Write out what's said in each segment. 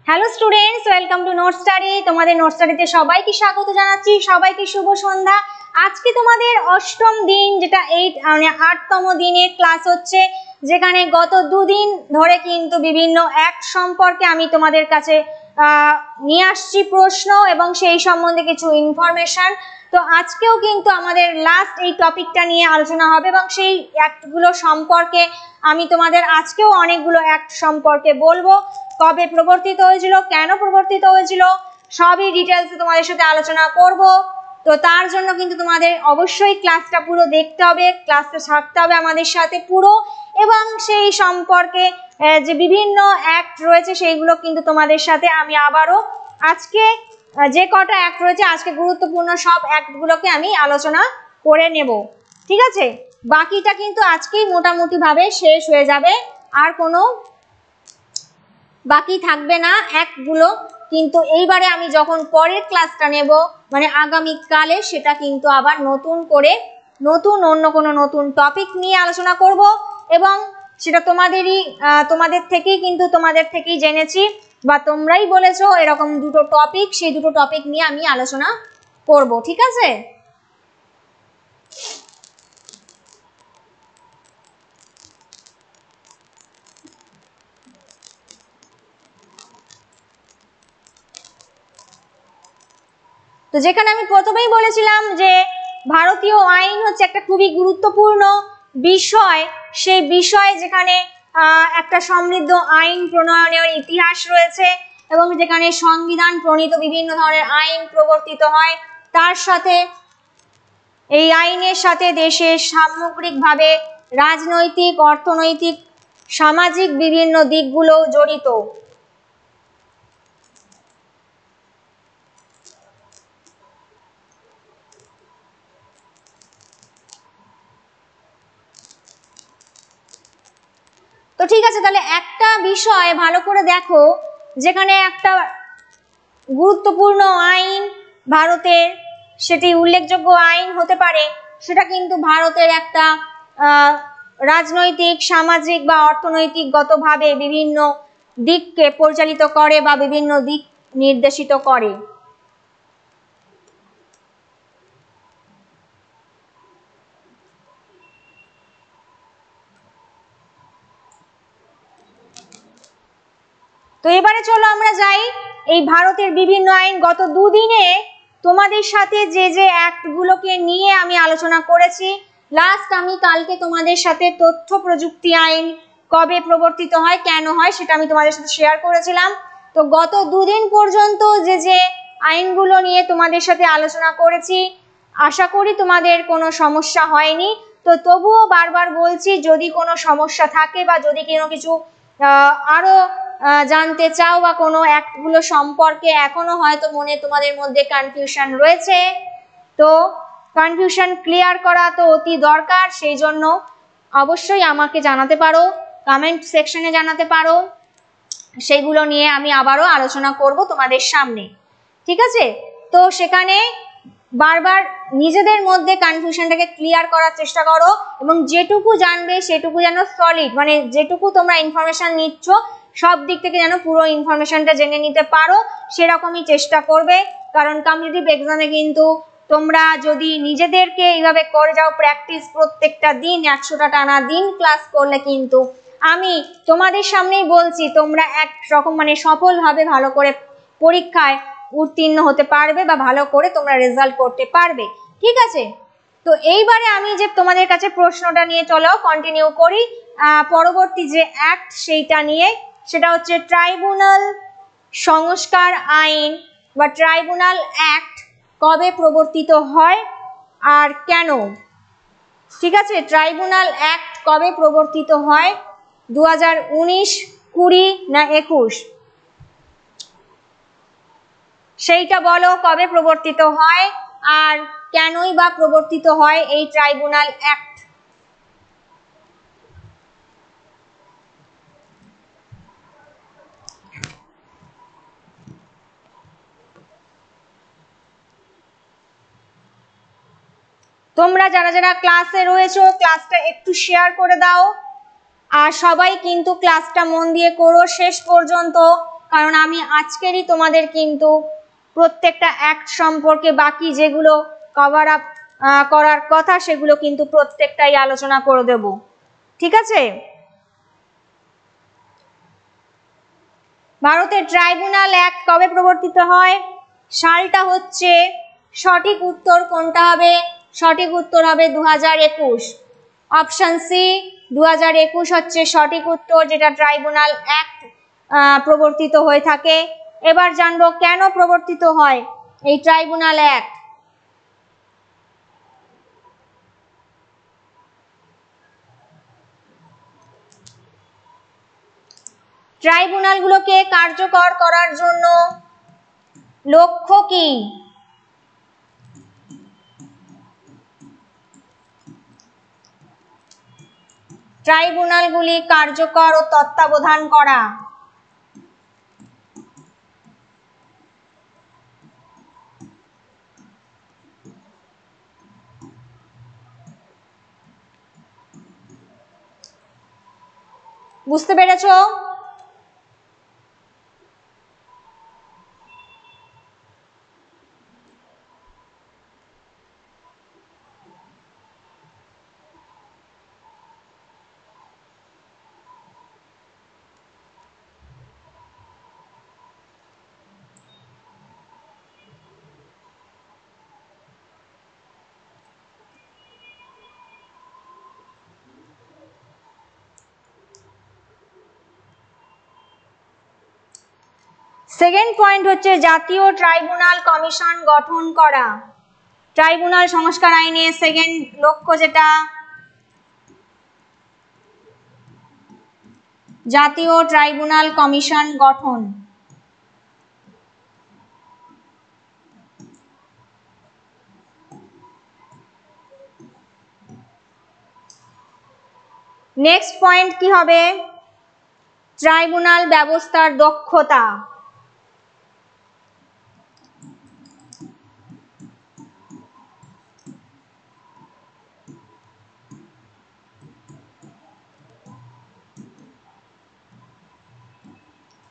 Hello students, welcome to note study. তোমাদের note স্টাডিতে সবাইকে স্বাগত জানাচ্ছি, সবাইকে শুভ সন্ধ্যা। আজকে তোমাদের অষ্টম দিন, যেটা 8তম দিনের ক্লাস হচ্ছে, যেখানে গত দুদিন ধরে কিন্তু বিভিন্ন অ্যাক্ট সম্পর্কে আমি তোমাদের কাছে নিয়ে আসছি প্রশ্ন এবং সেই সম্বন্ধে কিছু ইনফরমেশন। তো আজকেও কিন্তু আমাদের লাস্ট এই টপিকটা নিয়ে আলোচনা হবে এবং সেই অ্যাক্টগুলো সম্পর্কে আমি তোমাদের আজকেও অনেকগুলো অ্যাক্ট সম্পর্কে বলবো। কবে প্রবর্তিত হয়েছিল, কেন প্রবর্তিত হয়েছিল, সবই ডিটেলসে তোমাদের সাথে আলোচনা করব। তো তার জন্য কিন্তু তোমাদের অবশ্যই ক্লাসটা পুরো দেখতে হবে, ক্লাসটা থাকতে হবে আমাদের সাথে পুরো, এবং সেই সম্পর্কে যে বিভিন্ন অ্যাক্ট রয়েছে সেইগুলো কিন্তু তোমাদের সাথে আমি আবারও আজকে যে কটা অ্যাক্ট রয়েছে, আজকে গুরুত্বপূর্ণ সব অ্যাক্টগুলোকে আমি আলোচনা করে নেব। ঠিক আছে, বাকিটা কিন্তু আজকেই মোটামুটি ভাবে শেষ হয়ে যাবে, আর কোনো বাকি থাকবে না অ্যাক্টগুলো। কিন্তু এইবারে আমি যখন পরের ক্লাসটা নেব, মানে আগামীকালে, সেটা কিন্তু আবার নতুন করে অন্য কোনো নতুন টপিক নিয়ে আলোচনা করব, এবং সেটা তোমাদের থেকেই জেনেছি, বা তোমরাই বলেছো এরকম দুটো টপিক, সেই দুটো টপিক নিয়ে আমি আলোচনা করব। ঠিক আছে, তো যেখানে আমি প্রথমেই বলেছিলাম যে ভারতীয় আইন হচ্ছে একটা খুবই গুরুত্বপূর্ণ বিষয়, সেই বিষয়ে যেখানে একটা সমৃদ্ধ আইন প্রণয়নের ইতিহাস রয়েছে এবং যেখানে সংবিধান প্রণীত বিভিন্ন ধরনের আইন প্রবর্তিত হয়, তার সাথে এই আইনের সাথে দেশের সামগ্রিকভাবে রাজনৈতিক, অর্থনৈতিক, সামাজিক বিভিন্ন দিকগুলো জড়িত। তো ঠিক আছে, তাহলে একটা বিষয় ভালো করে দেখো, যেখানে একটা গুরুত্বপূর্ণ আইন ভারতের, সেটি উল্লেখযোগ্য আইন হতে পারে, সেটা কিন্তু ভারতের একটা রাজনৈতিক, সামাজিক বা অর্থনৈতিকগতভাবে বিভিন্ন দিককে পরিচালিত করে বা বিভিন্ন দিক নির্দেশিত করে। তো এবারে চলো আমরা যাই এই ভারতের বিভিন্ন আইন। গত দুদিনে তোমাদের সাথে যে যে অ্যাক্টগুলোকে নিয়ে আমি আলোচনা করেছি, লাস্ট আমি কালকে তোমাদের সাথে তথ্য প্রযুক্তি আইন কবে প্রবর্তিত হয়, কেন হয়, সেটা আমি তোমাদের সাথে শেয়ার করেছিলাম। তো গত দুদিন পর্যন্ত যে যে আইনগুলো নিয়ে তোমাদের সাথে আলোচনা করেছি, আশা করি তোমাদের কোনো সমস্যা হয়নি। তো তবুও বারবার বলছি, যদি কোনো সমস্যা থাকে বা যদি কোনো কিছু আরো জানতে চাও বা কোনো অ্যাক্টগুলো সম্পর্কে এখনো হয়তো তোমাদের মধ্যে কনফিউশন রয়েছে, তো কনফিউশন ক্লিয়ার করা তো অতি দরকার। সেই জন্য অবশ্যই আমাকে জানাতে পারো, কমেন্ট সেকশনে জানাতে পারো, সেগুলো নিয়ে আমি আবারও আলোচনা করব তোমাদের সামনে। ঠিক আছে, তো সেখানে বারবার নিজেদের মধ্যে কনফিউশনটাকে ক্লিয়ার করার চেষ্টা করো, এবং যেটুকু জানবে সেটুকু যেন সলিড, মানে যেটুকু তোমরা ইনফরমেশন নিচ্ছ সব দিক থেকে যেন পুরো ইনফরমেশনটা জেনে নিতে পারো, সেরকমই চেষ্টা করবে। কারণ কম্পিটিটিভ এক্সামে কিন্তু তোমরা যদি নিজেদেরকে এইভাবে করে যাও প্র্যাকটিস, প্রত্যেকটা দিন 100টা টানা দিন ক্লাস করলে কিন্তু আমি তোমাদের সামনেই বলছি, তোমরা একরকম মানে সফলভাবে ভালো করে পরীক্ষায় উত্তীর্ণ হতে পারবে বা ভালো করে তোমরা রেজাল্ট করতে পারবে। ঠিক আছে, তো এইবারে আমি যে তোমাদের কাছে প্রশ্নটা নিয়ে চলো কন্টিনিউ করি, পরবর্তী যে অ্যাক্ট সেইটা নিয়ে, সেটা হচ্ছে ট্রাইব্যুনাল সংস্কার আইন বা ট্রাইব্যুনাল অ্যাক্ট কবে প্রবর্তিত হয় আর কেন। ঠিক আছে, ট্রাইব্যুনাল অ্যাক্ট কবে প্রবর্তিত হয়, 2019, 20 না 21, সেইটা বলো কবে প্রবর্তিত হয় আর কেনই বা প্রবর্তিত হয় এই ট্রাইব্যুনাল অ্যাক্ট। তোমরা যারা যারা ক্লাসে রয়েছো ক্লাসটা একটু শেয়ার করে দাও, আর সবাই কিন্তু ক্লাসটা মন দিয়ে করো শেষ পর্যন্ত, কারণ আমি আজকেরই তোমাদের কিন্তু প্রত্যেকটা অ্যাক্ট সম্পর্কে বাকি যেগুলো কভার আপ করার কথা সেগুলো কিন্তু প্রত্যেকটাই আলোচনা করে দেব, ঠিক আছে? ভারতের ট্রাইব্যুনাল অ্যাক্ট কবে প্রবর্তিত হয়? সালটা হচ্ছে, সঠিক উত্তর কোনটা হবে? সঠিক উত্তর হবে 2021। অপশন সি 2021 হচ্ছে সঠিক উত্তর, যেটা ট্রাইব্যুনাল অ্যাক্ট প্রবর্তিত হয়ে থাকে। এবার জানবো কেন প্রবর্তিত হয় এই ট্রাইব্যুনাল অ্যাক্ট। ট্রাইব্যুনালগুলোকে কার্যকর করার জন্য লক্ষ্য কি? ট্রাইব্যুনালগুলি কার্যকর ও তত্ত্বাবধান করা। বুঝতে পেরেছো? সেকেন্ড পয়েন্ট হচ্ছে জাতীয় ট্রাইব্যুনাল কমিশন গঠন করা। ট্রাইব্যুনাল সংস্কার আইনের সেকেন্ড লক্ষ্য যেটা, জাতীয় ট্রাইব্যুনাল কমিশন গঠন। নেক্সট পয়েন্ট কি হবে? ট্রাইব্যুনাল ব্যবস্থার দক্ষতা।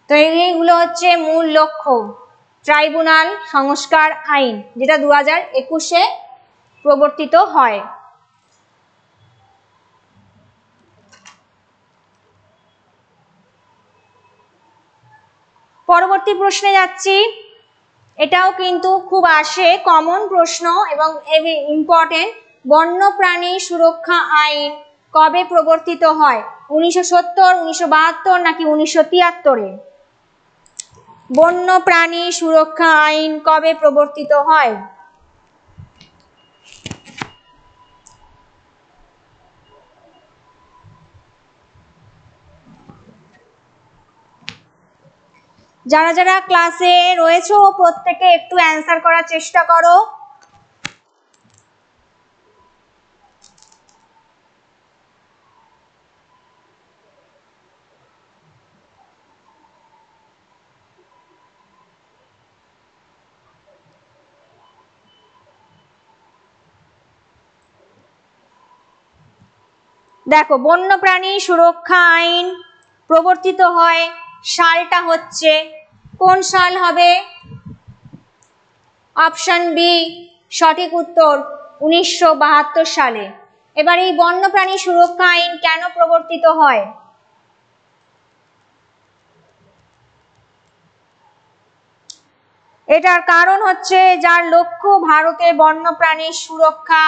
তো এইগুলো হচ্ছে মূল লক্ষ্য ট্রাইব্যুনাল সংস্কার আইন, যেটা 2021-এ প্রবর্তিত হয়। পরবর্তী প্রশ্নে যাচ্ছি। এটাও কিন্তু খুব আসে, কমন প্রশ্ন এবং ইম্পর্টেন্ট। বন্যপ্রাণী সুরক্ষা আইন কবে প্রবর্তিত হয়? 1970, 1972 নাকি 1973-এ? বন্যপ্রাণী সুরক্ষা আইন কবে প্রবর্তিত হয়? যারা যারা ক্লাসে রয়েছো প্রত্যেকে একটু অ্যান্সার করার চেষ্টা করো। দেখো, বন্যপ্রাণী সুরক্ষা আইন প্রবর্তিত হয়, সালটা হচ্ছে, কোন সাল হবে? অপশন বি সঠিক উত্তর 1972 সালে। এবার এই বন্যপ্রাণী সুরক্ষা আইন কেন প্রবর্তিত হয়? এটার কারণ হচ্ছে, যার লক্ষ্য ভারতে বন্যপ্রাণীর সুরক্ষা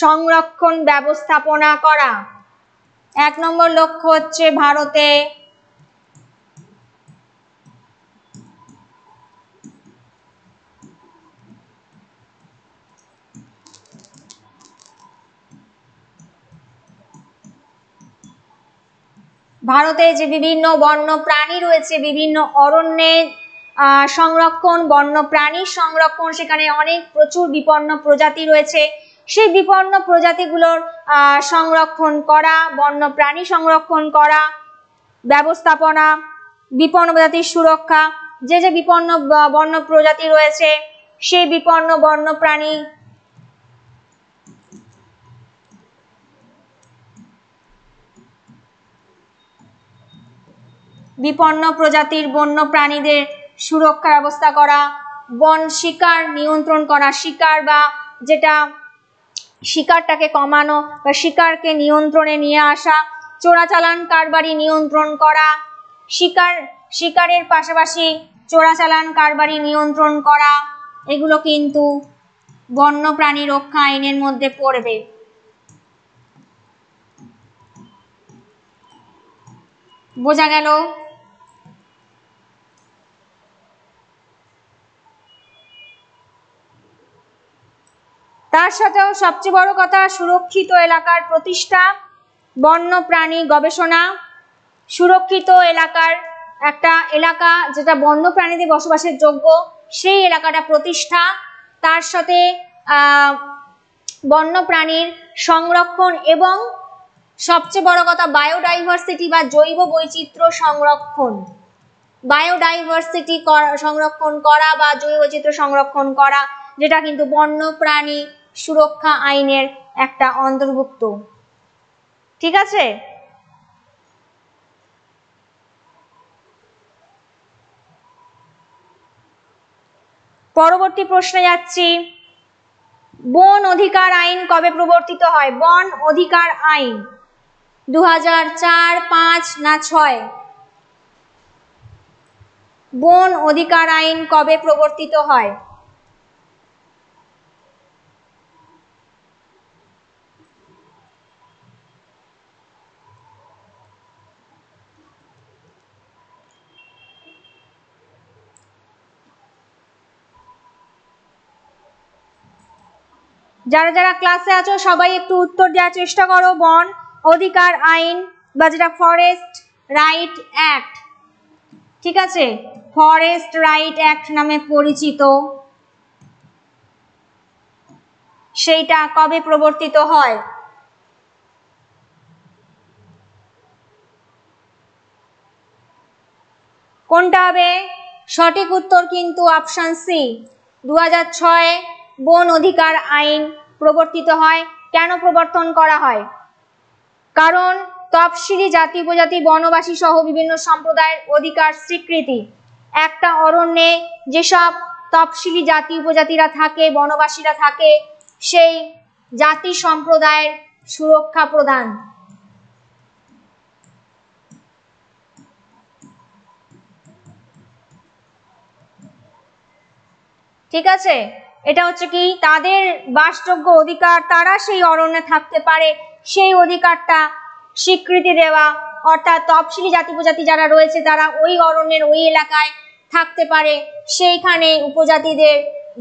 সংরক্ষণ ব্যবস্থাপনা করা। 1 নম্বর লক্ষ্য হচ্ছে ভারতে যে বিভিন্ন বন্য প্রাণী রয়েছে, বিভিন্ন অরণ্যের সংরক্ষণ, বন্য প্রাণীর সংরক্ষণ, সেখানে অনেক প্রচুর বিপন্ন প্রজাতি রয়েছে, সেই বিপন্ন প্রজাতিগুলোর সংরক্ষণ করা, বন্য প্রাণী সংরক্ষণ করা, ব্যবস্থাপনা, বিপন্ন প্রজাতির সুরক্ষা। যে বিপন্ন বন্য প্রজাতি রয়েছে সেই বিপন্ন বন্য প্রাণী বিপন্ন প্রজাতির বন্য প্রাণীদের সুরক্ষা ব্যবস্থা করা, বন শিকার নিয়ন্ত্রণ করা, শিকার বা যেটা শিকারটাকে কমানো বা শিকারকে নিয়ন্ত্রণে নিয়ে আসা, চোরাচালান কারবারি নিয়ন্ত্রণ করা, শিকারের পাশাপাশি চোরাচালান কারবারি নিয়ন্ত্রণ করা, এগুলো কিন্তু বন্যপ্রাণী রক্ষা আইনের মধ্যে পড়বে। বোঝা গেল? তার সাথেও সবচেয়ে বড় কথা, সুরক্ষিত এলাকার প্রতিষ্ঠা, বন্যপ্রাণী গবেষণা, সুরক্ষিত এলাকার একটা এলাকা যেটা বন্যপ্রাণীদের বসবাসের যোগ্য সেই এলাকাটা প্রতিষ্ঠা, তার সাথে বন্যপ্রাণীর সংরক্ষণ এবং সবচেয়ে বড় কথা বায়োডাইভার্সিটি বা জৈব বৈচিত্র্য সংরক্ষণ। বায়োডাইভার্সিটি সংরক্ষণ করা বা জৈব বৈচিত্র্য সংরক্ষণ করা, যেটা কিন্তু বন্যপ্রাণী সুরক্ষা আইনের একটা অন্তর্ভুক্ত। ঠিক আছে? পরবর্তী প্রশ্নে যাচ্ছি। বন অধিকার আইন কবে প্রবর্তিত হয়? বন অধিকার আইন 2004, 5 না 6? বন অধিকার আইন কবে প্রবর্তিত হয়? যারা যারা ক্লাসে আছো সবাই একটু উত্তর দেওয়ার চেষ্টা করো। বন অধিকার আইন বা যেটা ফরেস্ট রাইট অ্যাক্ট, ঠিক আছে, ফরেস্ট রাইট অ্যাক্ট নামে পরিচিত, সেইটা কবে প্রবর্তিত হয়? কোনটা হবে? সঠিক উত্তর কিন্তু অপশন সি, 2006 বন অধিকার আইন প্রবর্তিত হয়। কেন প্রবর্তন করা হয়? কারণ তফসিলি জাতি উপজাতি বনবাসী সহ বিভিন্ন সম্প্রদায়ের অধিকার স্বীকৃতি। একটা অরণ্যে যেসব তফসিলি জাতি উপজাতিরা থাকে, বনবাসীরা থাকে, সেই জাতি সম্প্রদায়ের সুরক্ষা প্রদান। ঠিক আছে? এটা হচ্ছে কি তাদের বাসযোগ্য অধিকার, তারা সেই অরণ্যে থাকতে পারে, সেই অধিকারটা স্বীকৃতি দেওয়া, অর্থাৎ তফসিলি জাতি উপজাতি যারা রয়েছে তারা ওই অরণ্যের ওই এলাকায় থাকতে পারে, সেইখানে উপজাতিদের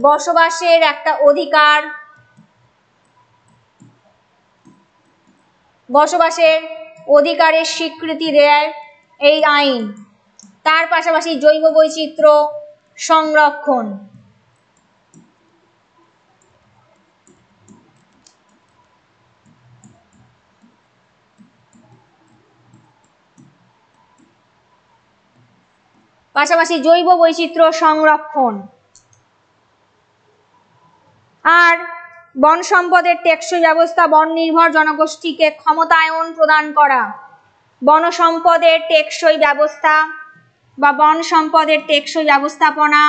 বসবাসের একটা অধিকার, বসবাসের অধিকারের স্বীকৃতি দেয় এই আইন। তার পাশাপাশি জৈব বৈচিত্র্য সংরক্ষণ। পাশাপাশি জৈব বৈচিত্র্য সংরক্ষণ আর বন সম্পদের টেকসই ব্যবস্থা, বন নির্ভর জনগোষ্ঠীকে ক্ষমতায়ন প্রদান করা। বন সম্পদের টেকসই ব্যবস্থা বা বন সম্পদের টেকসই ব্যবস্থাপনা,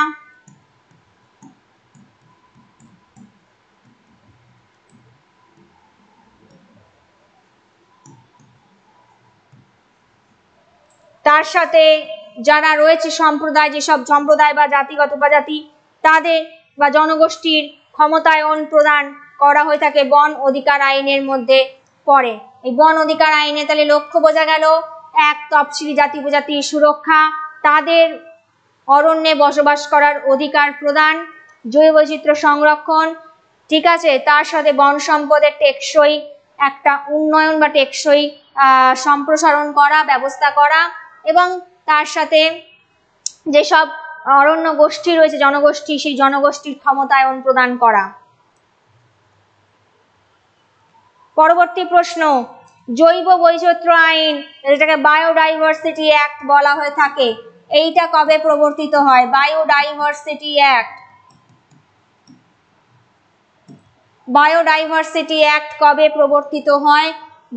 তার সাথে যারা রয়েছে সম্প্রদায়, যেসব সম্প্রদায় বা জাতিগত উপজাতি তাদের বা জনগোষ্ঠীর ক্ষমতায়ন প্রদান করা হয়ে থাকে বন অধিকার আইনের মধ্যে পড়ে। এই বন অধিকার আইনে তাহলে লক্ষ্য বোঝা গেল, এক, তফসিলি জাতি উপজাতির সুরক্ষা, তাদের অরণ্যে বসবাস করার অধিকার প্রদান, জৈব বৈচিত্র্য সংরক্ষণ, ঠিক আছে, তার সাথে বন সম্পদের টেকসই একটা উন্নয়ন বা টেকসই সম্প্রসারণ করা, ব্যবস্থা করা, এবং তার সাথে যেসব অরণ্য গোষ্ঠী রয়েছে জনগোষ্ঠী, সেই জনগোষ্ঠীর ক্ষমতায়ন প্রদান করা। পরবর্তী প্রশ্ন, জৈব বৈচিত্র্য আইন, যেটাকে বায়োডাইভার্সিটি অ্যাক্ট বলা হয়ে থাকে, এইটা কবে প্রবর্তিত হয়? বায়োডাইভার্সিটি অ্যাক্ট, বায়োডাইভার্সিটি অ্যাক্ট কবে প্রবর্তিত হয়?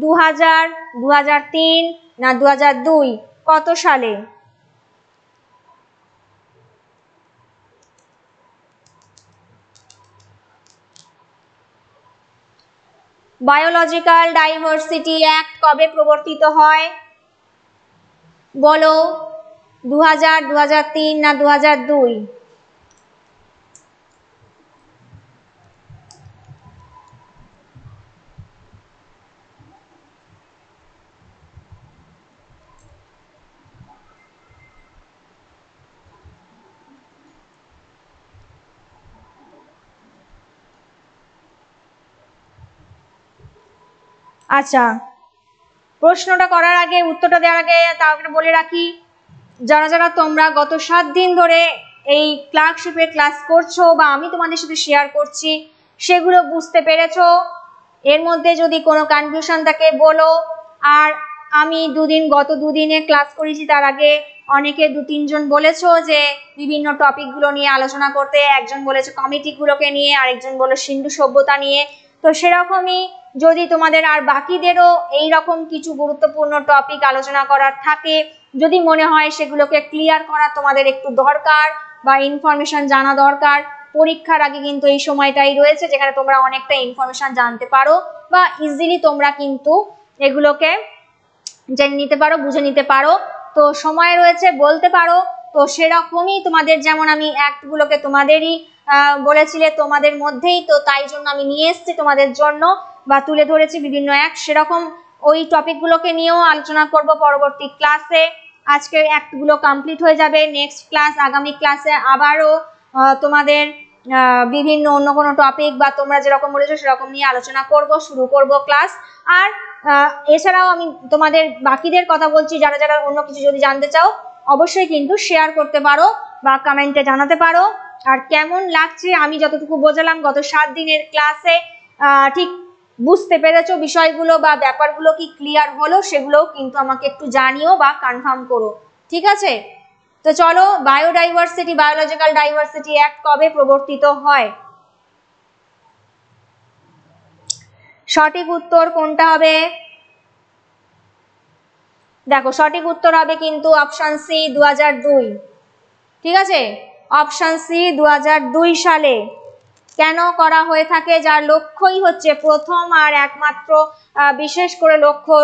2000, 2003 না 2002? কত সালে? বায়োলজিক্যাল ডাইভার্সিটি অ্যাক্ট কবে প্রবর্তিত হয়? বলো, 2000, 2003 না 2002? আচ্ছা, প্রশ্নটা করার আগে, উত্তরটা দেওয়ার আগে তাও বলে রাখি, যারা যারা তোমরা গত 7 দিন ধরে এই ক্লার্কশিপের ক্লাস করছো বা আমি তোমাদের সাথে শেয়ার করছি, সেগুলো বুঝতে পেরেছো? এর মধ্যে যদি কোনো কনফিউশন থাকে বলো। আর আমি গত দুদিনে ক্লাস করেছি, তার আগে অনেকে 2-3 জন বলেছো যে বিভিন্ন টপিকগুলো নিয়ে আলোচনা করতে। একজন বলেছে কমিটিগুলোকে নিয়ে, আরেকজন বলে সিন্ধু সভ্যতা নিয়ে। তো সেরকমই যদি তোমাদের আর বাকিদেরও এইরকম কিছু গুরুত্বপূর্ণ টপিক আলোচনা করার থাকে, যদি মনে হয় সেগুলোকে ক্লিয়ার করা তোমাদের একটু দরকার বা ইনফরমেশন জানা দরকার, পরীক্ষার আগে কিন্তু এই সময়টাই রয়েছে যেখানে তোমরা অনেকটা ইনফরমেশন জানতে পারো বা ইজিলি তোমরা কিন্তু এগুলোকে জেনে নিতে পারো, বুঝে নিতে পারো। তো সময় রয়েছে, বলতে পারো। তো সেরকমই তোমাদের, যেমন আমি অ্যাক্টগুলোকে তোমাদেরই বলেছিলে তোমাদের মধ্যেই, তো তাই জন্য আমি নিয়ে এসেছি তোমাদের জন্য বা তুলে ধরেছি বিভিন্ন অ্যাক্ট, সেরকম ওই টপিকগুলোকে নিয়েও আলোচনা করব পরবর্তী ক্লাসে। আজকের অ্যাক্টগুলো কমপ্লিট হয়ে যাবে। নেক্সট ক্লাস, আগামী ক্লাসে আবারও তোমাদের বিভিন্ন অন্য কোনো টপিক বা তোমরা যেরকম বলেছো সেরকম নিয়ে আলোচনা শুরু করব ক্লাস। আর এছাড়াও আমি তোমাদের বাকিদের কথা বলছি, যারা যারা অন্য কিছু যদি জানতে চাও অবশ্যই কিন্তু শেয়ার করতে পারো বা কমেন্টে জানাতে পারো। আর কেমন লাগছে আমি যতটুকু বোঝালাম গত 7 দিনের ক্লাসে, ঠিক বুঝতে পেরেছো বিষয়গুলো বা ব্যাপারগুলো কি ক্লিয়ার হলো, সেগুলোও কিন্তু আমাকে একটু জানিও বা কনফার্ম করো, ঠিক আছে? তো চলো, বায়োলজিক্যাল ডাইভার্সিটি অ্যাক্ট কবে প্রবর্তিত হয়? সঠিক উত্তর কোনটা হবে? দেখো, সঠিক উত্তর হবে কিন্তু অপশন সি, 2002। ঠিক আছে, অপশন সি 2002 সালে। কেন করা হয়ে থাকে? যার লক্ষ্যই হচ্ছে প্রথম আর একমাত্র বিশেষ করে লক্ষ্য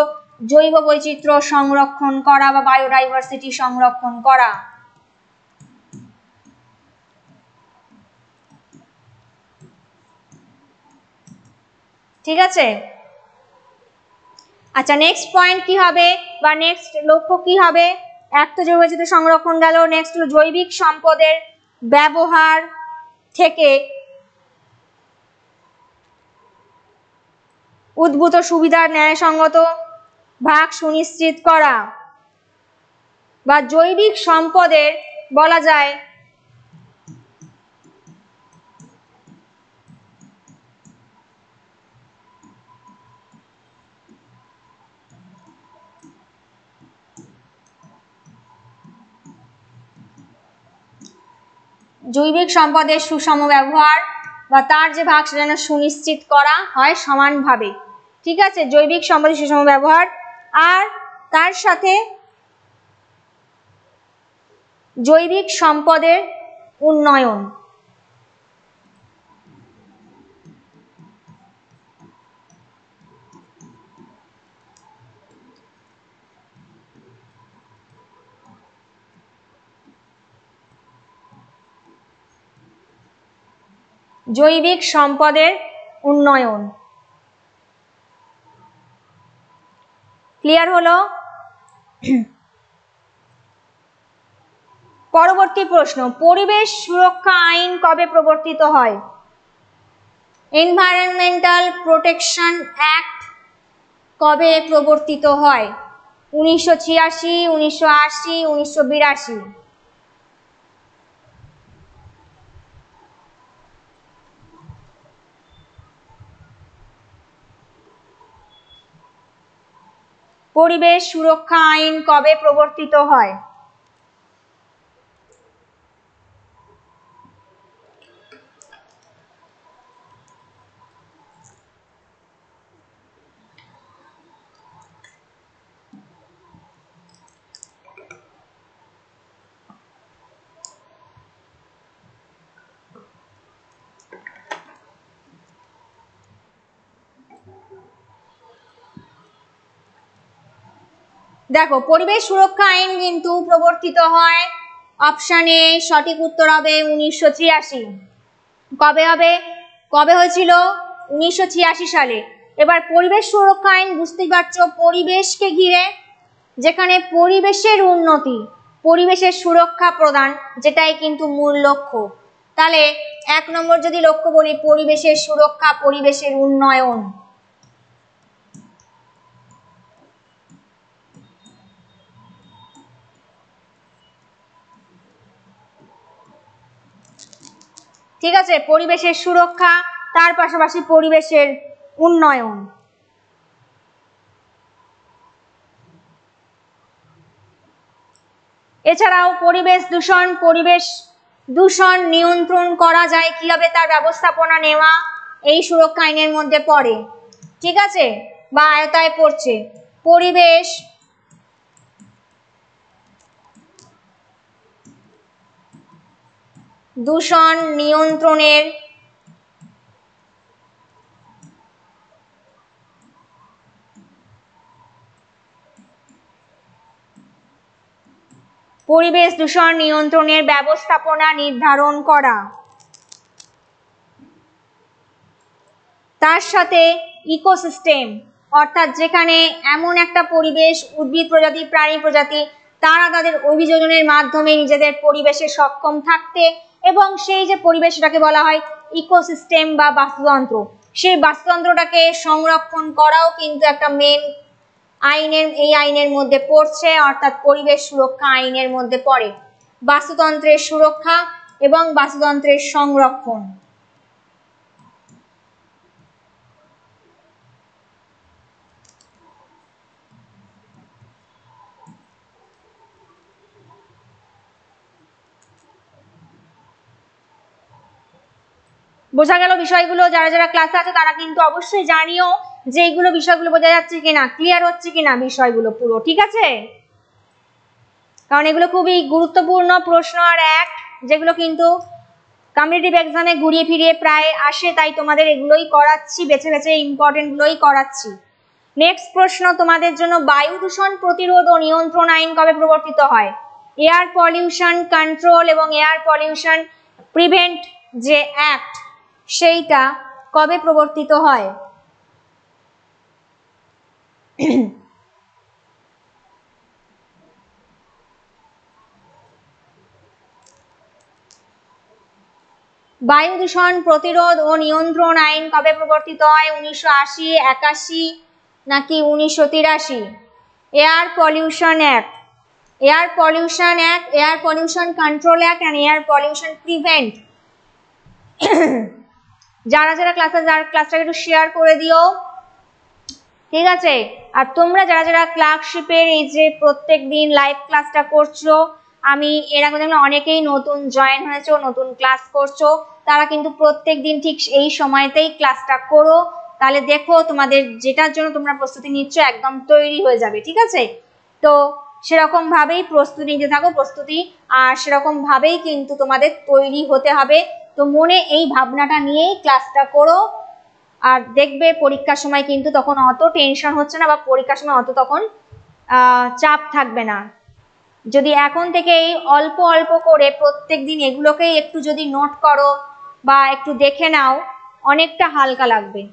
জৈব বৈচিত্র্য সংরক্ষণ করা বা বায়োডাইভার্সিটি সংরক্ষণ করা। ঠিক আছে, আচ্ছা নেক্সট পয়েন্ট কি হবে বা নেক্সট লক্ষ্য কি হবে? এক তো জৈব বৈচিত্র্য সংরক্ষণ গেল, নেক্সট হলো জৈবিক সম্পদের ব্যবহার থেকে উদ্ভূত সুবিধার ন্যায়সঙ্গত ভাগ সুনিশ্চিত করা বা জৈবিক সম্পদের বলা যায় জৈবিক সম্পদের সুষম ব্যবহার বা তার যে ভাগ সেটা যেন সুনিশ্চিত করা হয় সমানভাবে। ঠিক আছে, জৈবিক সম্পদের সুষম ব্যবহার আর তার সাথে জৈবিক সম্পদের উন্নয়ন। জৈবিক সম্পদের উন্নয়ন। ক্লিয়ার হলো? পরবর্তী প্রশ্ন, পরিবেশ সুরক্ষা আইন কবে প্রবর্তিত হয়? এনভায়রনমেন্টাল প্রোটেকশন অ্যাক্ট কবে প্রবর্তিত হয়? 1986, 1980, 1982? পরিবেশ সুরক্ষা আইন কবে প্রবর্তিত হয়? দেখো পরিবেশ সুরক্ষা আইন কিন্তু প্রবর্তিত হয় অপশন এ, সঠিক উত্তর হবে 1986। কবে হয়েছিল? 1986 সালে। এবার পরিবেশ সুরক্ষা আইন বুঝতেই পারছো, পরিবেশকে ঘিরে, যেখানে পরিবেশের উন্নতি, পরিবেশের সুরক্ষা প্রদান, যেটাই কিন্তু মূল লক্ষ্য। তাহলে 1 নম্বর যদি লক্ষ্য বলি, পরিবেশের সুরক্ষা, পরিবেশের উন্নয়ন। ঠিক আছে, পরিবেশের সুরক্ষা, তার পাশাপাশি পরিবেশের উন্নয়ন। এছাড়াও পরিবেশ দূষণ নিয়ন্ত্রণ করা যায় কিভাবে, তার ব্যবস্থাপনা নেওয়া এই সুরক্ষা আইনের মধ্যে পড়ে। ঠিক আছে, বা আয়তায় পড়ছে। পরিবেশ দূষণ নিয়ন্ত্রণের ব্যবস্থাপনা নির্ধারণ করা। তার সাথে ইকোসিস্টেম, অর্থাৎ যেখানে এমন একটা পরিবেশ, উদ্ভিদ প্রজাতি, প্রাণী প্রজাতি, তারা তাদের অভিযোজনের মাধ্যমে নিজেদের পরিবেশে সক্ষম থাকতে, এবং সেই যে পরিবেশটাকে বলা হয় ইকোসিস্টেম বা বাস্তুতন্ত্র, সেই বাস্তুতন্ত্রটাকে সংরক্ষণ করাও কিন্তু একটা মেন এই আইনের মধ্যে পড়ছে, অর্থাৎ পরিবেশ সুরক্ষা আইনের মধ্যে পড়ে বাস্তুতন্ত্রের সুরক্ষা এবং বাস্তুতন্ত্রের সংরক্ষণ। বোঝা গেল বিষয়গুলো? যারা যারা ক্লাসে আছে তারা কিন্তু অবশ্যই জানিও যে এইগুলো বিষয়গুলো বোঝা যাচ্ছে কিনা, ক্লিয়ার হচ্ছে কিনা বিষয়গুলো পুরো। ঠিক আছে, কারণ এগুলো খুবই গুরুত্বপূর্ণ প্রশ্ন আর অ্যাক্ট, যেগুলো কিন্তু কম্পিটিটিভ এক্সামে ঘুরিয়ে ফিরিয়ে প্রায় আসে, তাই তোমাদের এগুলোই করাচ্ছি, বেছে বেছে ইম্পর্টেন্ট গুলোই করাচ্ছি। নেক্সট প্রশ্ন তোমাদের জন্য, বায়ু দূষণ প্রতিরোধ ও নিয়ন্ত্রণ আইন কবে প্রবর্তিত হয়? এয়ার পলিউশন কন্ট্রোল এবং এয়ার পলিউশন প্রিভেন্ট যে অ্যাক্ট, সেইটা কবে প্রবর্তিত হয়? বায়ু দূষণ প্রতিরোধ ও নিয়ন্ত্রণ আইন কবে প্রবর্তিত হয়? 1980, 81 নাকি 1983? Air pollution act, air pollution control act and air pollution prevent. যারা যারা ক্লাসটাকে একটু শেয়ার করে দিও। ঠিক আছে, আর তোমরা যারা যারা ক্লার্কশিপের এই যে প্রত্যেক দিন লাইভ ক্লাসটা করছো, আমি এর আগে দেখলাম অনেকেই নতুন জয়েন হয়েছো, নতুন ক্লাস করছো, তারা কিন্তু প্রত্যেক দিন ঠিক এই সময়তেই ক্লাসটা করো, তাহলে দেখো তোমাদের যেটার জন্য তোমরা প্রস্তুতি নিচ্ছ একদম তৈরি হয়ে যাবে। ঠিক আছে, তো সেরকম ভাবেই প্রস্তুতি নিতে থাকো, আর সেরকম ভাবেই কিন্তু তোমাদের তৈরি হতে হবে। তো মনে এই ভাবনাটা নিয়েই ক্লাসটা করো, আর দেখবে পরীক্ষার সময় কিন্তু তখন অত টেনশন হচ্ছে না, বা পরীক্ষার সময় অত তখন চাপ থাকবে না। যদি এখন থেকে এই অল্প অল্প করে প্রত্যেক দিন এগুলোকেই একটু যদি নোট করো বা একটু দেখে নাও, অনেকটা হালকা লাগবে।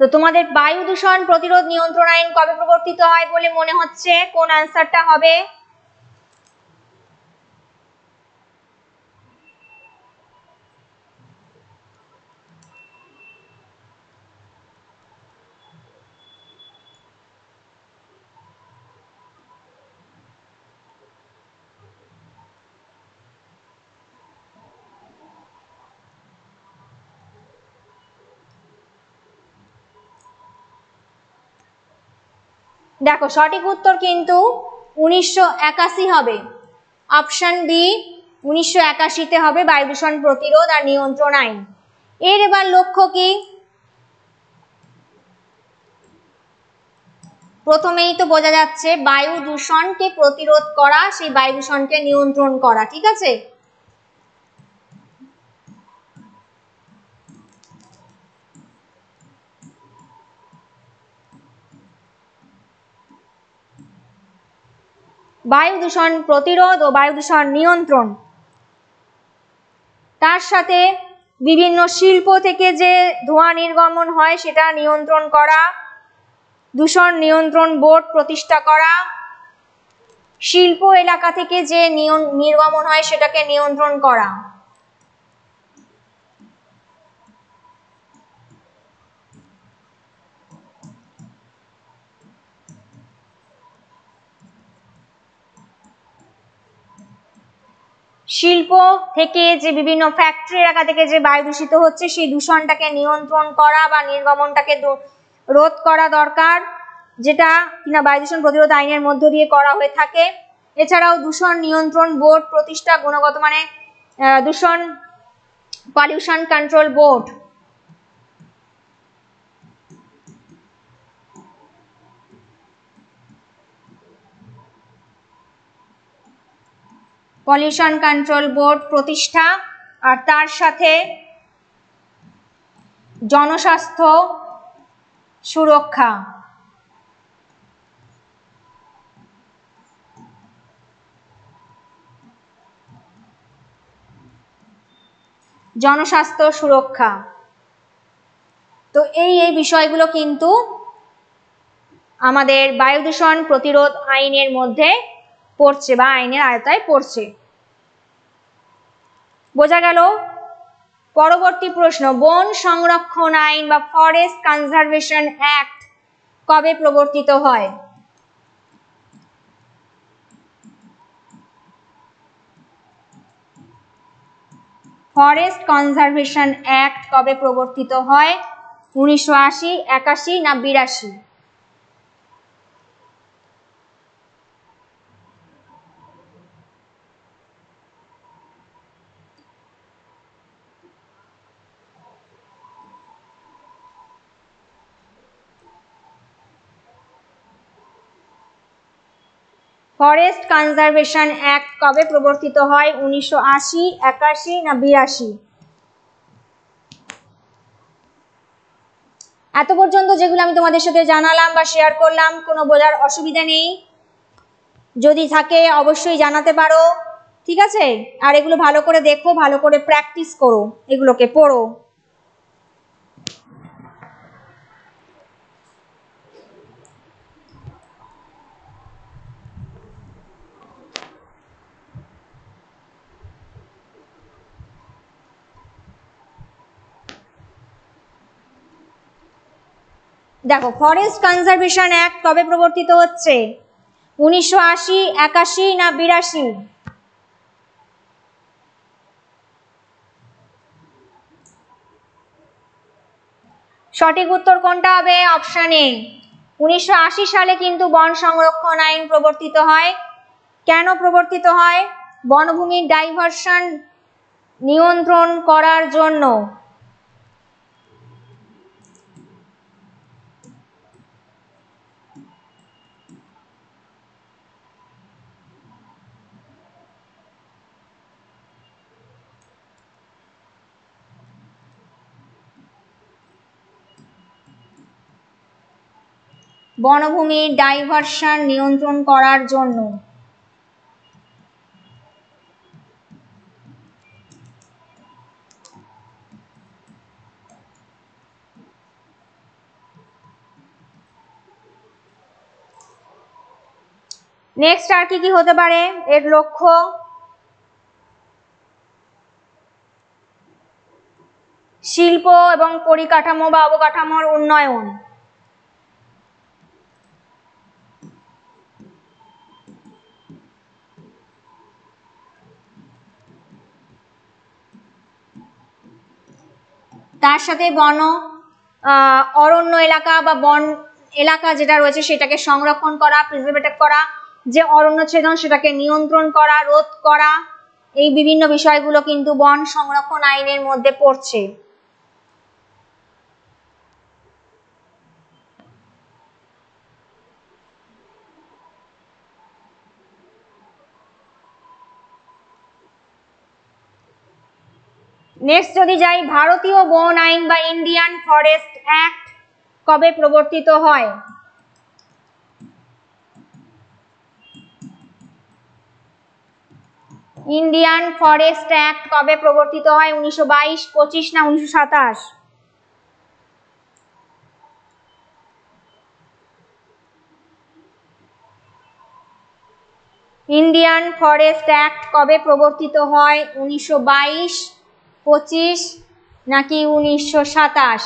তো তোমাদের বায়ু দূষণ প্রতিরোধ নিয়ন্ত্রণ আইন কবে প্রবর্তিত হয় বলে মনে হচ্ছে? কোন আনসারটা হবে? দেখো সঠিক উত্তর কিন্তু 1981 হবে, অপশন বি 1981-তে হবে বায়ু দূষণ প্রতিরোধ আর নিয়ন্ত্রণ আইন। এর এবার লক্ষ্য কি? প্রথমেই তো বোঝা যাচ্ছে বায়ু দূষণকে প্রতিরোধ করা, সেই বায়ু দূষণকে নিয়ন্ত্রণ করা। ঠিক আছে, বায়ু দূষণ প্রতিরোধ ও বায়ু দূষণ নিয়ন্ত্রণ, তার সাথে বিভিন্ন শিল্প থেকে যে ধোঁয়া নির্গমন হয় সেটা নিয়ন্ত্রণ করা, দূষণ নিয়ন্ত্রণ বোর্ড প্রতিষ্ঠা করা, শিল্প এলাকা থেকে যে নির্গমন হয় সেটাকে নিয়ন্ত্রণ করা। শিল্প থেকে যে বিভিন্ন ফ্যাক্টরি এলাকা থেকে যে বায়ু দূষিত হচ্ছে সেই দূষণটাকে নিয়ন্ত্রণ করা বা নির্গমনটাকে রোধ করা দরকার, যেটা কিনা বায়ু দূষণ প্রতিরোধ আইনের মধ্য দিয়ে করা হয়ে থাকে। এছাড়াও দূষণ নিয়ন্ত্রণ বোর্ড প্রতিষ্ঠা, গুণগত মানে দূষণ pollution control board, pollution control board প্রতিষ্ঠা, আর তার সাথে জনস্বাস্থ্য সুরক্ষা, জনস্বাস্থ্য সুরক্ষা। তো এই বিষয়গুলো কিন্তু আমাদের বায়ু দূষণ প্রতিরোধ আইনের মধ্যে পড়ছে বা আইনের আয়তায় পড়ছে। বোঝা গেল? পরবর্তী প্রশ্ন, বন সংরক্ষণ আইন বা ফরেস্ট কনজারভেশন অ্যাক্ট কবে প্রবর্তিত হয়? ফরেস্ট কনজারভেশন অ্যাক্ট কবে প্রবর্তিত হয়? 1980, 81 না 82? ফরেস্ট কনজারভেশন অ্যাক্ট কবে প্রবর্তিত হয়? 1980, 81 না 82? এত পর্যন্ত যেগুলো আমি তোমাদের সাথে জানালাম বা শেয়ার করলাম, কোনো বোঝার অসুবিধা নেই? যদি থাকে অবশ্যই জানাতে পারো, ঠিক আছে? আর এগুলো ভালো করে দেখো, ভালো করে প্র্যাকটিস করো, এগুলোকে পড়ো। দেখো, ফরেস্ট কনজারভেশন অ্যাক্ট কবে প্রবর্তিত হচ্ছে? 1980, 81 না 82? সঠিক উত্তর কোনটা হবে? Option A. 1980 সালে কিন্তু বন সংরক্ষণ আইন প্রবর্তিত হয়। কেন প্রবর্তিত হয়? বনভূমির ডাইভারশন নিয়ন্ত্রণ করার জন্য। বনভূমির ডাইভারশন নিয়ন্ত্রণ করার জন্য। নেক্সট আর কি হতে পারে এর লক্ষ্য? শিল্প এবং পরিকাঠামো বা অবকাঠামোর উন্নয়ন। তার সাথে অরণ্য এলাকা বা বন এলাকা যেটা রয়েছে সেটাকে সংরক্ষণ করা, প্রিজার্ভেট করা, যে অরণ্য ছেদন সেটাকে নিয়ন্ত্রণ করা, রোধ করা, এই বিভিন্ন বিষয়গুলো কিন্তু বন সংরক্ষণ আইনের মধ্যে পড়ছে। নেক্সট যদি যাই, ভারতীয় বন আইন বা ইন্ডিয়ান ফরেস্ট অ্যাক্ট কবে প্রবর্তিত হয়? ইন্ডিয়ান ফরেস্ট অ্যাক্ট কবে প্রবর্তিত হয়? 1922, 25 না 1927? ইন্ডিয়ান ফরেস্ট অ্যাক্ট কবে প্রবর্তিত হয়? 1922, 25 নাকি 1927?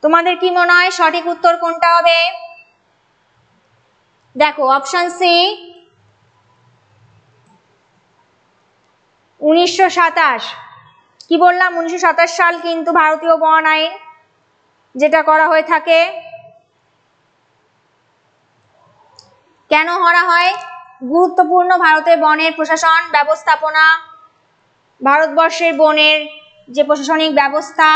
তোমাদের কি মনে হয় সঠিক উত্তর কোনটা হবে? দেখো অপশন সি 1927। কি বললাম? 1927 সাল কিন্তু ভারতীয় বন আইন যেটা করা হয়ে থাকে। কেন করা হয়? গুরুত্বপূর্ণ ভারতের বনের প্রশাসন ব্যবস্থাপনা, ভারতবর্ষের বনের যে প্রশাসনিক ব্যবস্থা,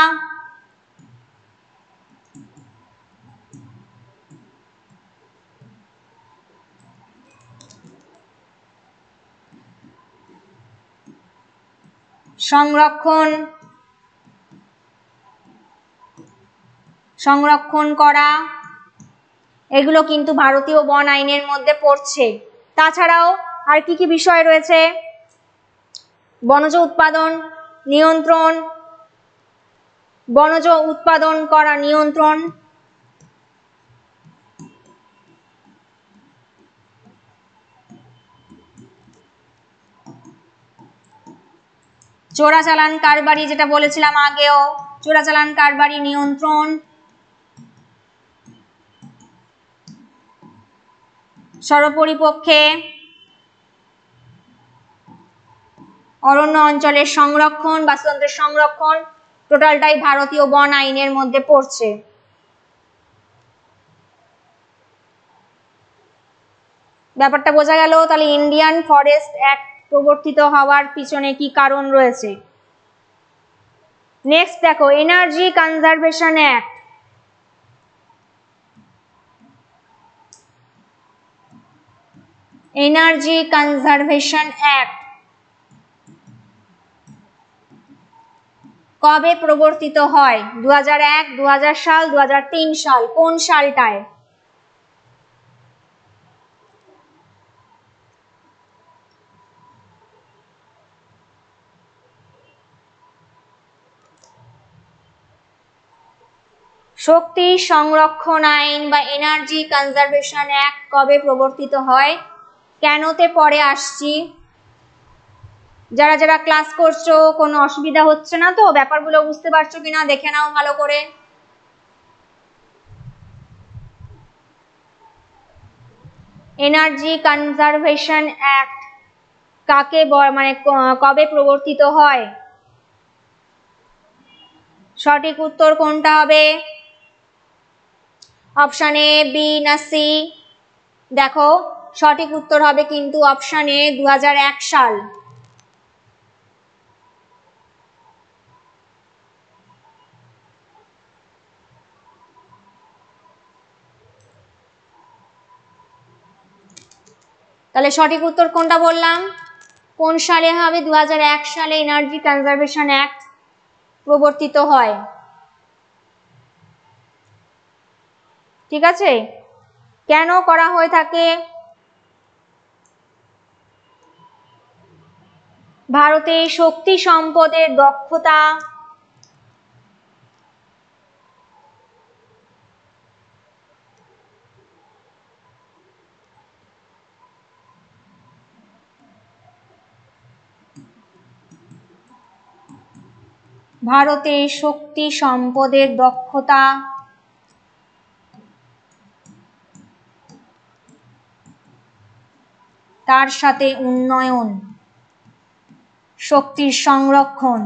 সংরক্ষণ করা, এগুলো কিন্তু ভারতীয় বন আইনের মধ্যে পড়ছে। তাছাড়াও আর কি কি বিষয় রয়েছে? বনজ উৎপাদন নিয়ন্ত্রণ, বনজ উৎপাদন করা নিয়ন্ত্রণ, চোরাচালান কারবারি, যেটা বলেছিলাম আগেও, চোরাচালান কারবারি নিয়ন্ত্রণ, সর্বপরিপক্ষে অরণ্য অঞ্চলের সংরক্ষণ, বাস্তুতন্ত্রের সংরক্ষণ, টোটালটাই ভারতীয় বন আইনের মধ্যে পড়ছে। ব্যাপারটা বোঝা গেল? তাহলে ইন্ডিয়ান ফরেস্ট অ্যাক্ট প্রবর্তিত হওয়ার পিছনে কি কারণ রয়েছে। নেক্সট দেখো energy conservation act. Energy conservation act কবে প্রবর্তিত হয়? 2001, 2000 সাল, 2003 সাল? কোন সালটায়? শক্তি সংরক্ষণ আইন বা এনার্জি কনজারভেশন অ্যাক্ট কবে প্রবর্তিত হয়? কেনতে পরে আসছি। যারা যারা ক্লাস করছো কোনো অসুবিধা হচ্ছে না তো? ব্যাপারগুলো বুঝতে পারছো কিনা দেখে নাও ভালো করে। এনার্জি কনজারভেশন অ্যাক্ট কাকে মানে কবে প্রবর্তিত হয়? সঠিক উত্তর কোনটা হবে? অপশন এ, বি না সি? দেখো সঠিক উত্তর হবে কিন্তু অপশন এ 2001 সাল। তাহলে সঠিক উত্তর কোনটা বললাম? কোন সালে হবে? 2001 সালে এনার্জি কনজারভেশন অ্যাক্ট প্রবর্তিত হয়। ঠিক আছে? কেন করা হয়ে থাকে? ভারতে শক্তি সম্পদের দক্ষতা, ভারতে শক্তি সম্পদের দক্ষতা, তার সাথে উন্নয়ন, শক্তির সংরক্ষণ,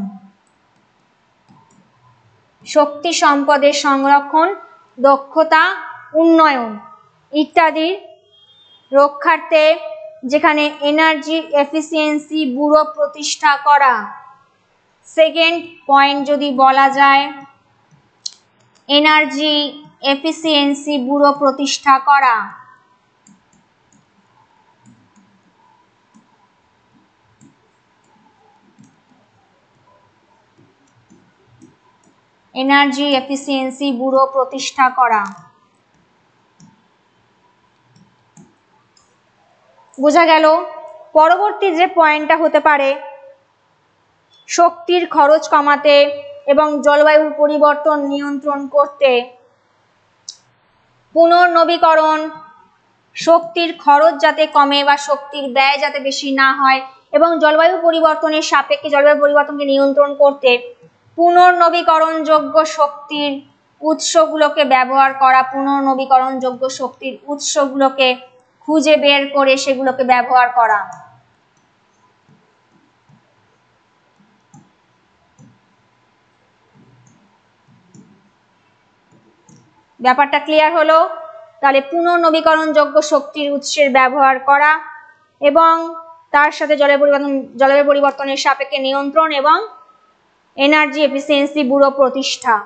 শক্তি সম্পদের সংরক্ষণ, দক্ষতা, উন্নয়ন ইত্যাদির রক্ষার্থে যেখানে এনার্জি এফিসিয়েন্সি ব্যুরো প্রতিষ্ঠা করা। সেকেন্ড পয়েন্ট যদি বলা যায়, এনার্জি এফিসিয়েন্সি ব্যুরো প্রতিষ্ঠা করা। এনার্জি এফিসিয়েন্সি ব্যুরো প্রতিষ্ঠা করা। বোঝা গেল। পরবর্তী যে পয়েন্টটা হতে পারে, শক্তির খরচ কমাতে এবং জলবায়ুর পরিবর্তন নিয়ন্ত্রণ করতে পুনর্নবীকরণ, শক্তির খরচ যাতে কমে বা শক্তির ব্যয় যাতে বেশি না হয় এবং জলবায়ু পরিবর্তনের সাপেক্ষে জলবায়ু পরিবর্তনকে নিয়ন্ত্রণ করতে পুনর্নবীকরণযোগ্য শক্তির উৎসগুলোকে ব্যবহার করা, পুনর্নবীকরণযোগ্য শক্তির উৎসগুলোকে খুঁজে বের করে সেগুলোকে ব্যবহার করা। ব্যাপারটা ক্লিয়ার হলো? তাহলে পুনর্নবীকরণযোগ্য শক্তির উৎসের ব্যবহার করা এবং তার সাথে জলবায়ু পরিবর্তনের সাপেক্ষে নিয়ন্ত্রণ এবং এনার্জি এফিসিয়েন্সি ব্যুরো প্রতিষ্ঠা।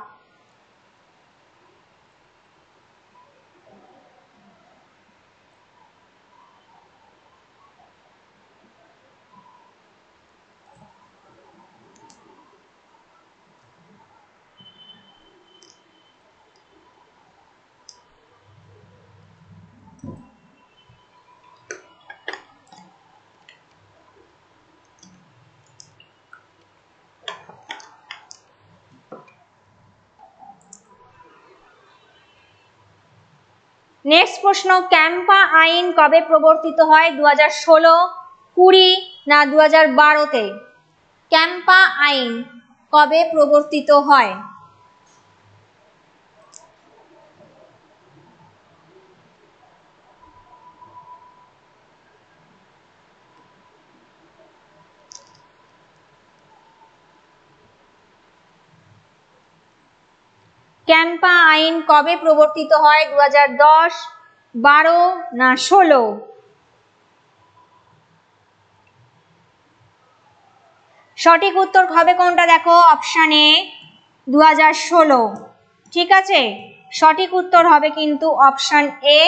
নেক্সট প্রশ্ন, ক্যাম্পা আইন কবে প্রবর্তিত হয়? 2016, 20 না 2012-তে? ক্যাম্পা আইন কবে প্রবর্তিত হয়? ক্যাম্পা আইন কবে প্রবর্তিত হয়? 2010, 12 না 16? সঠিক উত্তর হবে কোনটা? দেখো অপশন এ 2016। ঠিক আছে, সঠিক উত্তর হবে কিন্তু অপশন এ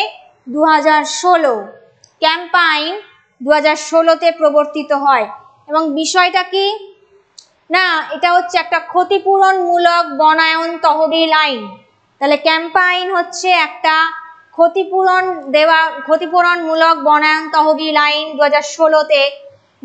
2016। ক্যাম্পা আইন 2016-তে প্রবর্তিত হয় এবং বিষয়টা কি না, এটা হচ্ছে একটা ক্ষতিপূরণমূলক বনায়ন তহবিল আইন। তাহলে ক্যাম্পা আইন হচ্ছে একটা ক্ষতিপূরণমূলক বনায়ন তহবিল আইন 2016-তে,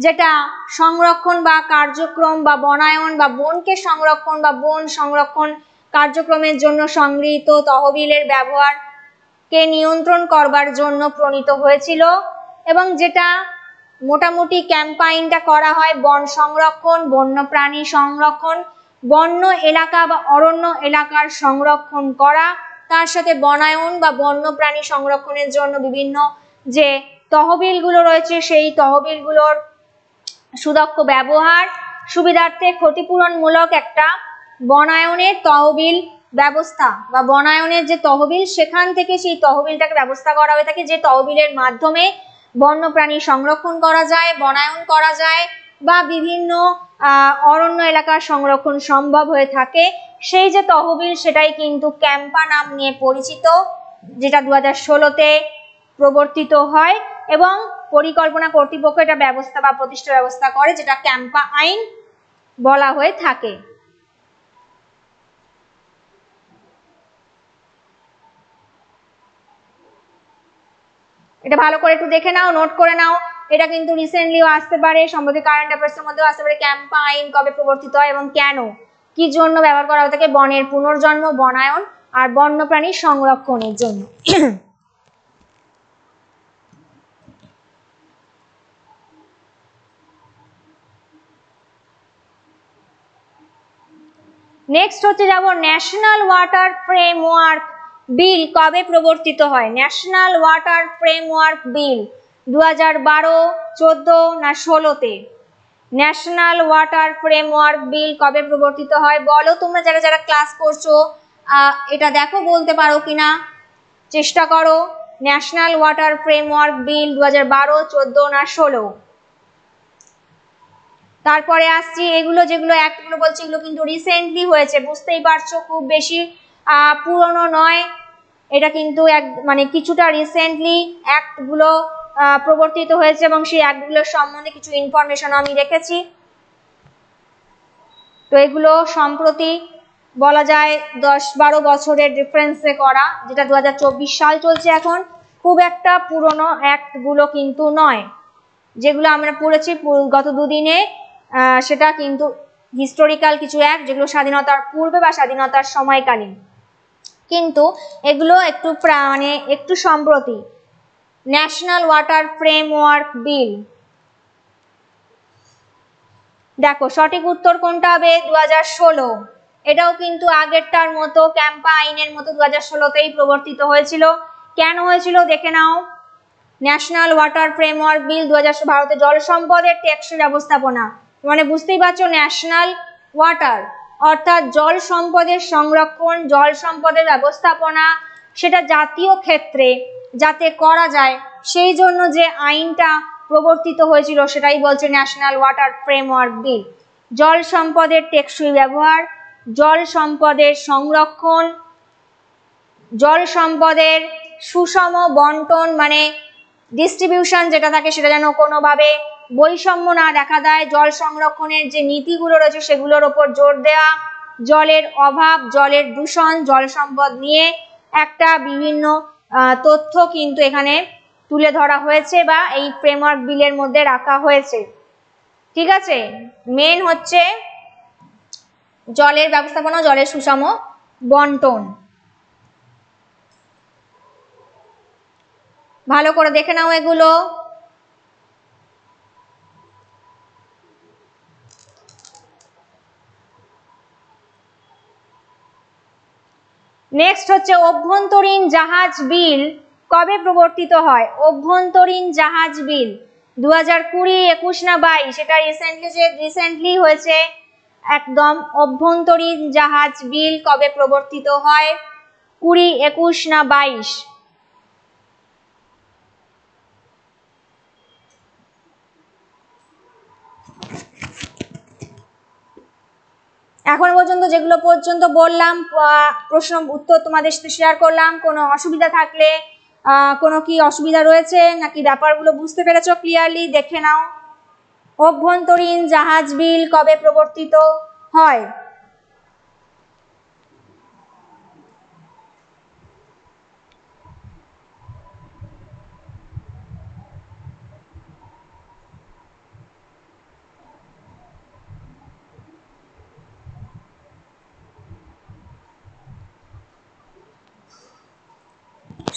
যেটা সংরক্ষণ বা কার্যক্রম বা বনায়ন বা বনকে সংরক্ষণ বা বন সংরক্ষণ কার্যক্রমের জন্য সংগৃহীত তহবিলের ব্যবহারকে নিয়ন্ত্রণ করবার জন্য প্রণীত হয়েছিল এবং যেটা মোটামুটি ক্যাম্পাইনটা করা হয় বন সংরক্ষণ, বন্যপ্রাণী সংরক্ষণ, বন্য এলাকা বা অরণ্য এলাকার সংরক্ষণ করা, তার সাথে বনায়ন বা বন্যপ্রাণী সংরক্ষণের জন্য বিভিন্ন যে তহবিলগুলো রয়েছে সেই তহবিলগুলোর সুদক্ষ ব্যবহার সুবিধার্থে ক্ষতিপূরণমূলক একটা বনায়নের তহবিল ব্যবস্থা বা বনায়নের যে তহবিল সেখান থেকে সেই তহবিলটাকে ব্যবস্থা করা হয়ে থাকে, যে তহবিলের মাধ্যমে বন্যপ্রাণী সংরক্ষণ করা যায়, বনায়ন করা যায় বা বিভিন্ন অরণ্য এলাকার সংরক্ষণ সম্ভব হয়ে থাকে। সেই যে তহবিল সেটাই কিন্তু ক্যাম্পা নাম নিয়ে পরিচিত, যেটা 2016-তে প্রবর্তিত হয় এবং পরিকল্পনা কর্তৃপক্ষ এটা ব্যবস্থা বা প্রতিষ্ঠা ব্যবস্থা করে, যেটা ক্যাম্পা আইন বলা হয়ে থাকে। এটা ভালো করে একটু দেখে নাও, নোট করে নাও। এটা কিন্তু রিসেন্টলিও আসতে পারে, সম্প্রতি কারেন্ট অ্যাফেয়ার্সের মধ্যেও আসতে পারে। ক্যাম্পা আইন কবে প্রবর্তিত হয় এবং কেন, কি জন্য ব্যবহার করা হয়ে থাকে? বনের পুনর্জন্ম, বনায়ন আর বন্যপ্রাণী সংরক্ষণের জন্য। নেক্সট হচ্ছে যাব ন্যাশনাল ওয়াটার ফ্রেমওয়ার্ক বিল কবে প্রবর্তিত হয়? ন্যাশনাল ওয়াটার ফ্রেমওয়ার্ক বিল 2012, 14 না 16-তে? ন্যাশনাল ওয়াটার ফ্রেমওয়ার্ক বিল কবে প্রবর্তিত হয়? বলো তোমরা যারা যারা ক্লাস করছো, এটা দেখো বলতে পারো কিনা, চেষ্টা করো। ন্যাশনাল ওয়াটার ফ্রেমওয়ার্ক বিল 2012, 14 না 16? তারপরে আসছি এগুলো যেগুলো অ্যাক্টগুলো বলছি, এগুলো কিন্তু রিসেন্টলি হয়েছে, বুঝতেই পারছো খুব বেশি পুরনো নয়। এটা কিন্তু মানে কিছুটা রিসেন্টলি অ্যাক্টগুলো প্রবর্তিত হয়েছে এবং সেই অ্যাক্টগুলোর সম্বন্ধে কিছু ইনফরমেশন আমি রেখেছি। তো এগুলো সম্প্রতি বলা যায় 10-12 বছরের ডিফারেন্সে করা, যেটা 2024 সাল চলছে এখন। খুব একটা পুরনো অ্যাক্টগুলো কিন্তু নয়, যেগুলো আমরা পড়েছি গত দুদিনে সেটা কিন্তু হিস্টোরিক্যাল কিছু অ্যাক্ট, যেগুলো স্বাধীনতার পূর্বে বা স্বাধীনতার সময়কালীন, কিন্তু এগুলো একটু মানে একটু সম্প্রতি। ন্যাশনাল ওয়াটার ফ্রেমওয়ার্ক বিল, দেখো সঠিক উত্তর কোনটা হবে? 2016। এটাও কিন্তু আগেরটার মতো ক্যাম্পা আইনের মতো 2016তেই প্রবর্তিত হয়েছিল। কেন হয়েছিল দেখে নাও। ন্যাশনাল ওয়াটার ফ্রেমওয়ার্ক বিল 2016 ভারতের জল সম্পদের টেকসই ব্যবস্থাপনা, মানে বুঝতেই পারছো ন্যাশনাল ওয়াটার অর্থাৎ জল সম্পদের সংরক্ষণ, জল সম্পদের ব্যবস্থাপনা, সেটা জাতীয় ক্ষেত্রে যাতে করা যায় সেই জন্য যে আইনটা প্রবর্তিত হয়েছিল সেটাই বলছে ন্যাশনাল ওয়াটার ফ্রেমওয়ার্ক বিল। জল সম্পদের টেকসই ব্যবহার, জল সম্পদের সংরক্ষণ, জল সম্পদের সুষম বন্টন, মানে ডিস্ট্রিবিউশন যেটা থাকে সেটা যেন কোনোভাবে বৈষম্য না দেখা দেয়, জল সংরক্ষণের যে নীতিগুলো রয়েছে সেগুলোর ওপর জোর দেওয়া, জলের অভাব, জলের দূষণ, জল সম্পদ নিয়ে একটা বিভিন্ন তথ্য কিন্তু এখানে তুলে ধরা হয়েছে বা এই ফ্রেমওয়ার্ক বিলের মধ্যে রাখা হয়েছে। ঠিক আছে, মেন হচ্ছে জলের ব্যবস্থাপনা, জলের সুষম বন্টন। ভালো করে দেখে নাও এগুলো। নেক্সট হচ্ছে অভ্যন্তরীণ জাহাজ বিল কবে প্রবর্তিত হয়? অভ্যন্তরীণ জাহাজ বিল 2020, 21 না 22, এটা রিসেন্টলি হয়েছে একদম। অভ্যন্তরীণ জাহাজ বিল কবে প্রবর্তিত হয়? 20, 21 না 22? এখন পর্যন্ত যেগুলো পর্যন্ত বললাম, প্রশ্ন উত্তর তোমাদের সাথে শেয়ার করলাম, কোনো অসুবিধা থাকলে কোনো কি অসুবিধা রয়েছে নাকি ব্যাপারগুলো বুঝতে পেরেছো ক্লিয়ারলি? দেখে নাও। অভ্যন্তরীণ জাহাজ বিল কবে প্রবর্তিত হয়?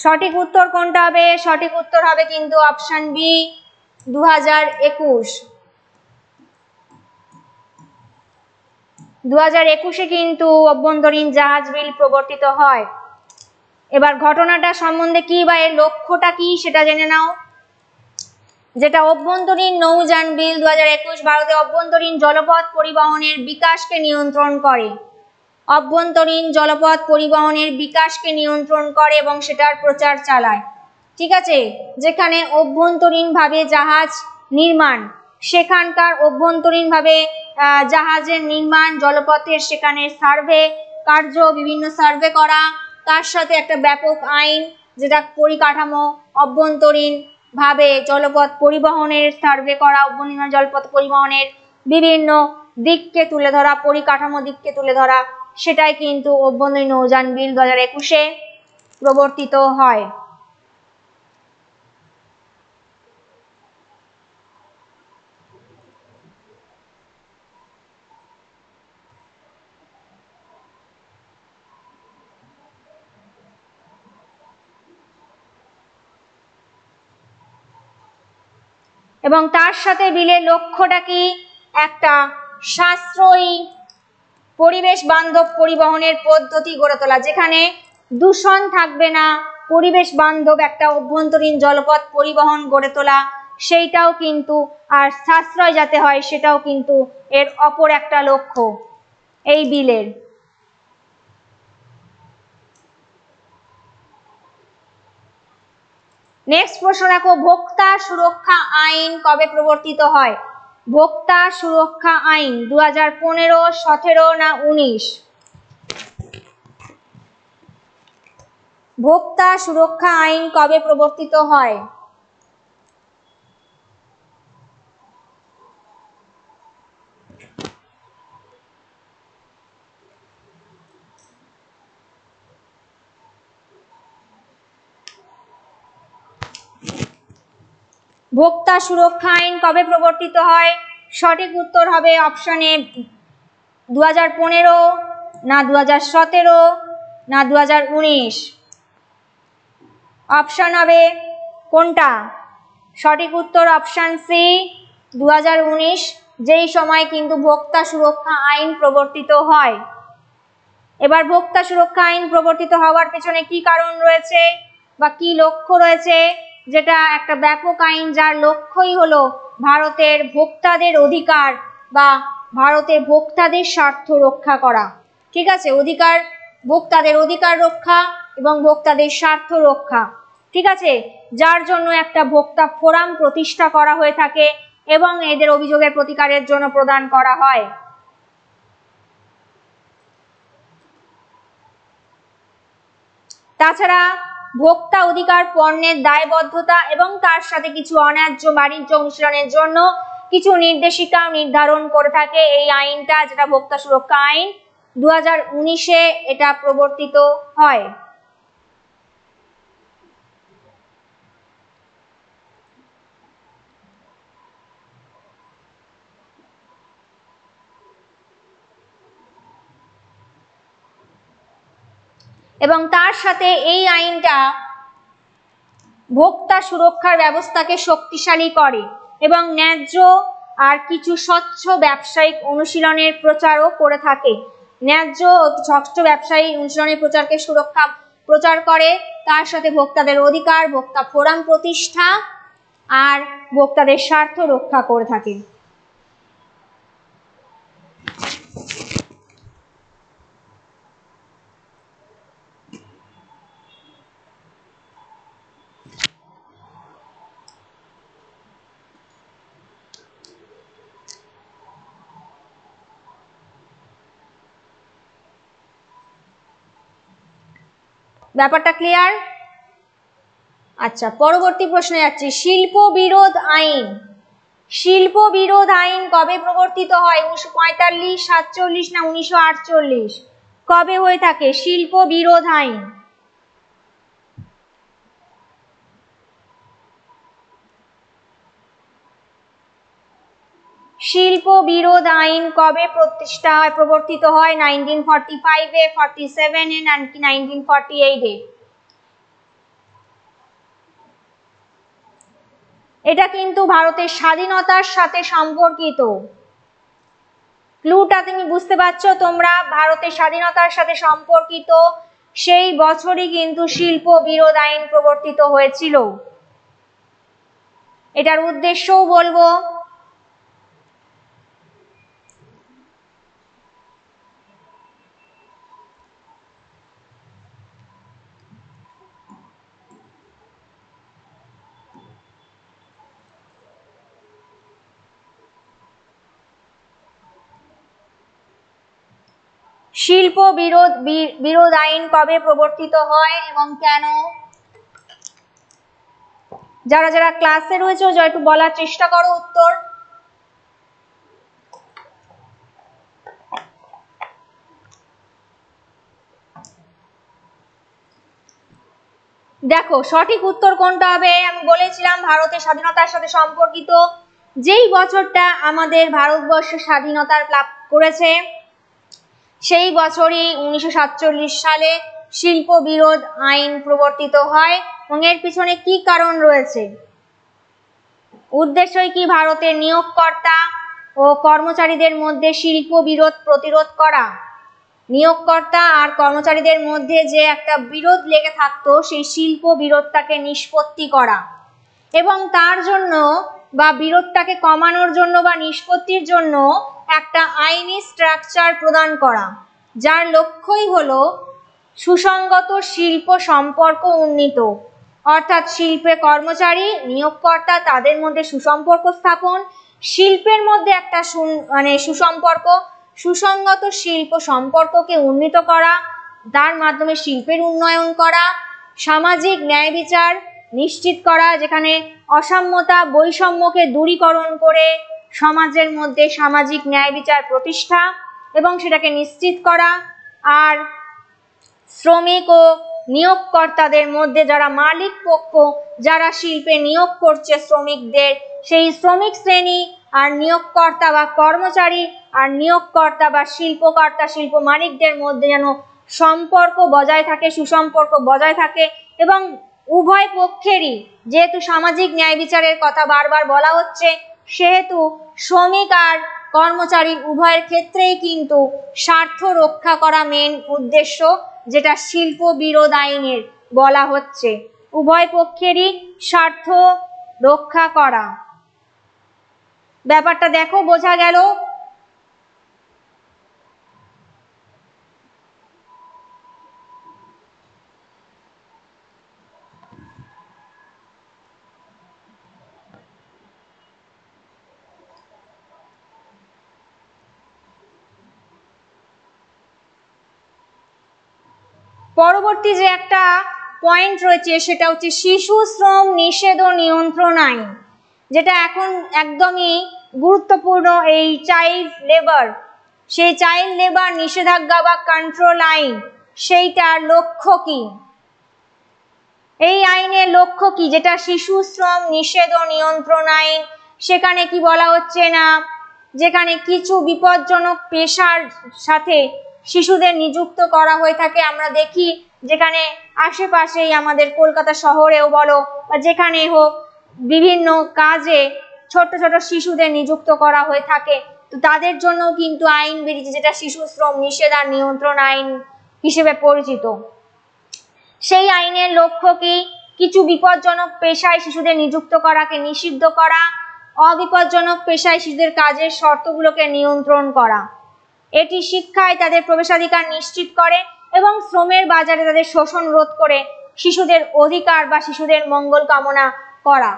সঠিক উত্তর কোনটা হবে? সঠিক উত্তর হবে কিন্তু অপশন বি, 2021। 2021-এ কিন্তু অভ্যন্তরীণ জাহাজ বিল প্রবর্তিত হয়। এবার ঘটনাটা সম্বন্ধে কি বা এর লক্ষ্যটা কি সেটা জেনে নাও। যেটা অভ্যন্তরীণ নৌযান বিল 2021 ভারতে অভ্যন্তরীণ জলপথ পরিবহনের বিকাশকে নিয়ন্ত্রণ করে। অভ্যন্তরীণ জলপথ পরিবহনের বিকাশকে নিয়ন্ত্রণ করে এবং সেটার প্রচার চালায়। ঠিক আছে, যেখানে অভ্যন্তরীণভাবে জাহাজ নির্মাণ, সেখানকার অভ্যন্তরীণভাবে জাহাজের নির্মাণ, জলপথের সেখানে সার্ভে কার্য, বিভিন্ন সার্ভে করা, তার সাথে একটা ব্যাপক আইন যেটা পরিকাঠামো, অভ্যন্তরীণভাবে জলপথ পরিবহনের সার্ভে করা, অভ্যন্তরীণ জলপথ পরিবহনের বিভিন্ন দিককে তুলে ধরা, পরিকাঠামো দিককে তুলে ধরা, সেটাই কিন্তু অভ্যন্তরীণ নৌযান বিল 2021-এ প্রবর্তিত হয়। এবং তার সাথে বিলের লক্ষ্যটা কি? একটা সাশ্রয়ী পরিবেশ বান্ধব পরিবহনের পদ্ধতি গড়ে তোলা, যেখানে দূষণ থাকবে না, পরিবেশ বান্ধব একটা অভ্যন্তরীণ জলপথ পরিবহন গড়ে তোলা, সেইটাও কিন্তু, আর সাশ্রয় যাতে হয় সেটাও কিন্তু এর অপর একটা লক্ষ্য এই বিলের। নেক্সট প্রশ্ন দেখো, ভোক্তা সুরক্ষা আইন কবে প্রবর্তিত হয়? ভোক্তা সুরক্ষা আইন 2015, 17 না 19? ভোক্তা সুরক্ষা আইন কবে প্রবর্তিত হয়? ভোক্তা সুরক্ষা আইন কবে প্রবর্তিত হয়? সঠিক উত্তর হবে অপশনে 2015, না 2017, না 2019। অপশন হবে কোনটা? সঠিক উত্তর অপশন সি 2019, যেই সময় কিন্তু ভোক্তা সুরক্ষা আইন প্রবর্তিত হয়। এবার ভোক্তা সুরক্ষা আইন প্রবর্তিত হওয়ার পেছনে কি কারণ রয়েছে বা কি লক্ষ্য রয়েছে, যেটা একটা ব্যাপক আইন যার লক্ষ্যই হলো ভারতের ভোক্তাদের অধিকার বা ভারতের ভোক্তাদের স্বার্থ রক্ষা করা। ঠিক আছে, ভোক্তাদের অধিকার রক্ষা এবং ভোক্তাদের স্বার্থ রক্ষা। ঠিক আছে, যার জন্য একটা ভোক্তা ফোরাম প্রতিষ্ঠা করা হয়ে থাকে এবং এদের অভিযোগের প্রতিকারের জন্য প্রদান করা হয়। তাছাড়া ভোক্তা অধিকার পণ্যের দায়বদ্ধতা এবং তার সাথে কিছু অন্যায্য বাণিজ্য অনুশীলনের জন্য কিছু নির্দেশিকা নির্ধারণ করে থাকে এই আইনটা, যেটা ভোক্তা সুরক্ষা আইন। 2019-এ এটা প্রবর্তিত হয়। এবং তার সাথে এই আইনটা ভোক্তা সুরক্ষার ব্যবস্থাকে শক্তিশালী করে এবং ন্যায্য আর কিছু স্বচ্ছ ব্যবসায়িক অনুশীলনের প্রচারও করে থাকে। ন্যায্য ও স্বচ্ছ ব্যবসায়িক অনুশীলনের প্রচারকে সুরক্ষা প্রচার করে, তার সাথে ভোক্তাদের অধিকার, ভোক্তা ফোরাম প্রতিষ্ঠা আর ভোক্তাদের স্বার্থ রক্ষা করে থাকে। ব্যাপারটা ক্লিয়ার? আচ্ছা, পরবর্তী প্রশ্নে যাচ্ছি। শিল্প বিরোধ আইন। শিল্প বিরোধ আইন কবে প্রবর্তিত হয়? 1945, 47 না 1948? কবে হয়ে থাকে শিল্প বিরোধ আইন? শিল্প বিরোধ আইন কবে প্রবর্তিত হয়? 1945-এ, 47-এ নাকি 1948-এ? এটা কিন্তু ভারতের স্বাধীনতার সাথে সম্পর্কিত। ক্লুটা তুমি বুঝতে পারছো তোমরা? ভারতের স্বাধীনতার সাথে সম্পর্কিত সেই বছরই কিন্তু শিল্প বিরোধ আইন প্রবর্তিত হয়েছিল। এটার উদ্দেশ্যও বলবো। শিল্প বিরোধ আইন কবে প্রবর্তিত হয় এবং কেন? যারা যারা ক্লাসে রয়েছে একটু বলার চেষ্টা করো উত্তর। দেখো সঠিক উত্তর কোনটা হবে? আমি বলেছিলাম ভারতের স্বাধীনতার সাথে সম্পর্কিত যেই বছরটা আমাদের ভারতবর্ষ স্বাধীনতা লাভ করেছে সেই বছরই 1947 সালে শিল্প বিরোধ আইন প্রবর্তিত হয়। এবং এর পিছনে কি কারণ রয়েছে? উদ্দেশ্যই কি? ভারতের নিয়োগকর্তা ও কর্মচারীদের মধ্যে শিল্প বিরোধ প্রতিরোধ করা। নিয়োগকর্তা আর কর্মচারীদের মধ্যে যে একটা বিরোধ লেগে থাকতো সেই শিল্প বিরোধটাকে নিষ্পত্তি করা এবং তার জন্য বা বিরোধটাকে কমানোর জন্য বা নিষ্পত্তির জন্য একটা আইনি স্ট্রাকচার প্রদান করা, যার লক্ষ্যই হলো সুসংগত শিল্প সম্পর্ক উন্নীত, অর্থাৎ শিল্পে কর্মচারী নিয়োগকর্তা তাদের মধ্যে সুসম্পর্ক স্থাপন, শিল্পের মধ্যে একটা সুসংগত শিল্প সম্পর্ককে উন্নীত করা, তার মাধ্যমে শিল্পের উন্নয়ন করা, সামাজিক ন্যায় বিচার নিশ্চিত করা, যেখানে অসাম্যতা বৈষম্যকে দূরীকরণ করে সমাজের মধ্যে সামাজিক ন্যায় বিচার প্রতিষ্ঠা এবং সেটাকে নিশ্চিত করা, আর শ্রমিক ও নিয়োগকর্তাদের মধ্যে যারা মালিক পক্ষ যারা শিল্পে নিয়োগ করছে শ্রমিকদের, সেই শ্রমিক শ্রেণী আর নিয়োগকর্তা বা কর্মচারী আর নিয়োগকর্তা বা শিল্পকর্তা শিল্প মালিকদের মধ্যে যেন সম্পর্ক বজায় থাকে, সুসম্পর্ক বজায় থাকে, এবং উভয় পক্ষেরই, যেহেতু সামাজিক ন্যায় বিচারের কথা বারবার বলা হচ্ছে, সেহেতু শ্রমিক আর কর্মচারী উভয়ের ক্ষেত্রেই কিন্তু স্বার্থ রক্ষা করা মেন উদ্দেশ্য, যেটা শিল্প বিরোধ আইনের বলা হচ্ছে, উভয় পক্ষেরই স্বার্থ রক্ষা করা। ব্যাপারটা দেখো, বোঝা গেল? পরবর্তী যে একটা পয়েন্ট রয়েছে সেটা হচ্ছে শিশু শ্রম নিষেধ ও নিয়ন্ত্রণ আইন, যেটা এখন একদমই গুরুত্বপূর্ণ। এই চাইল্ড লেবার, সেই চাইল্ড লেবার নিষেধাজ্ঞা বা কন্ট্রোল আইন, সেইটার লক্ষ্য কি? এই আইনের লক্ষ্য কি? যেটা শিশু শ্রম নিষেধ ও নিয়ন্ত্রণ আইন, সেখানে কি বলা হচ্ছে না, যেখানে কিছু বিপজ্জনক পেশার সাথে শিশুদের নিযুক্ত করা হয়ে থাকে। আমরা দেখি যেখানে আশেপাশেই আমাদের কলকাতা শহরেও বলো বা যেখানে হোক, বিভিন্ন কাজে ছোট ছোট শিশুদের নিযুক্ত করা হয়ে থাকে। তো তাদের জন্য কিন্তু আইন বেরিয়েছে, যেটা শিশু শ্রম নিষেধ আর নিয়ন্ত্রণ আইন হিসেবে পরিচিত। সেই আইনের লক্ষ্য কি? কিছু বিপজ্জনক পেশায় শিশুদের নিযুক্ত করাকে নিষিদ্ধ করা, অবিপজ্জনক পেশায় শিশুদের কাজের শর্তগুলোকে নিয়ন্ত্রণ করা। এটি শিক্ষায় তাদের প্রবেশাধিকার নিশ্চিত করে এবং শ্রমের বাজারে তাদের শোষণ রোধ করে শিশুদের অধিকার বা শিশুদের মঙ্গল কামনা করা।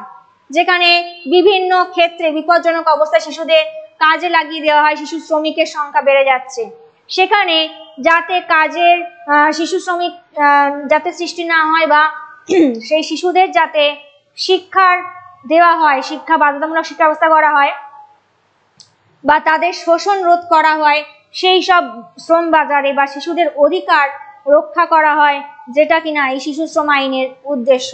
যেখানে বিভিন্ন ক্ষেত্রে বিপজ্জনক অবস্থায় শিশুদের কাজে লাগিয়ে দেওয়া হয়, শিশু শ্রমিকের সংখ্যা বেড়ে যাচ্ছে, সেখানে যাতে কাজের শিশু শ্রমিক যাতে সৃষ্টি না হয় বা সেই শিশুদের যাতে শিক্ষার দেওয়া হয়, শিক্ষা বাধ্যতামূলক শিক্ষা ব্যবস্থা করা হয় বা তাদের শোষণ রোধ করা হয়, সেই সব শ্রম বাজারে বা শিশুদের অধিকার রক্ষা করা হয়, যেটা কিনা এই শিশু শ্রম আইনের উদ্দেশ্য।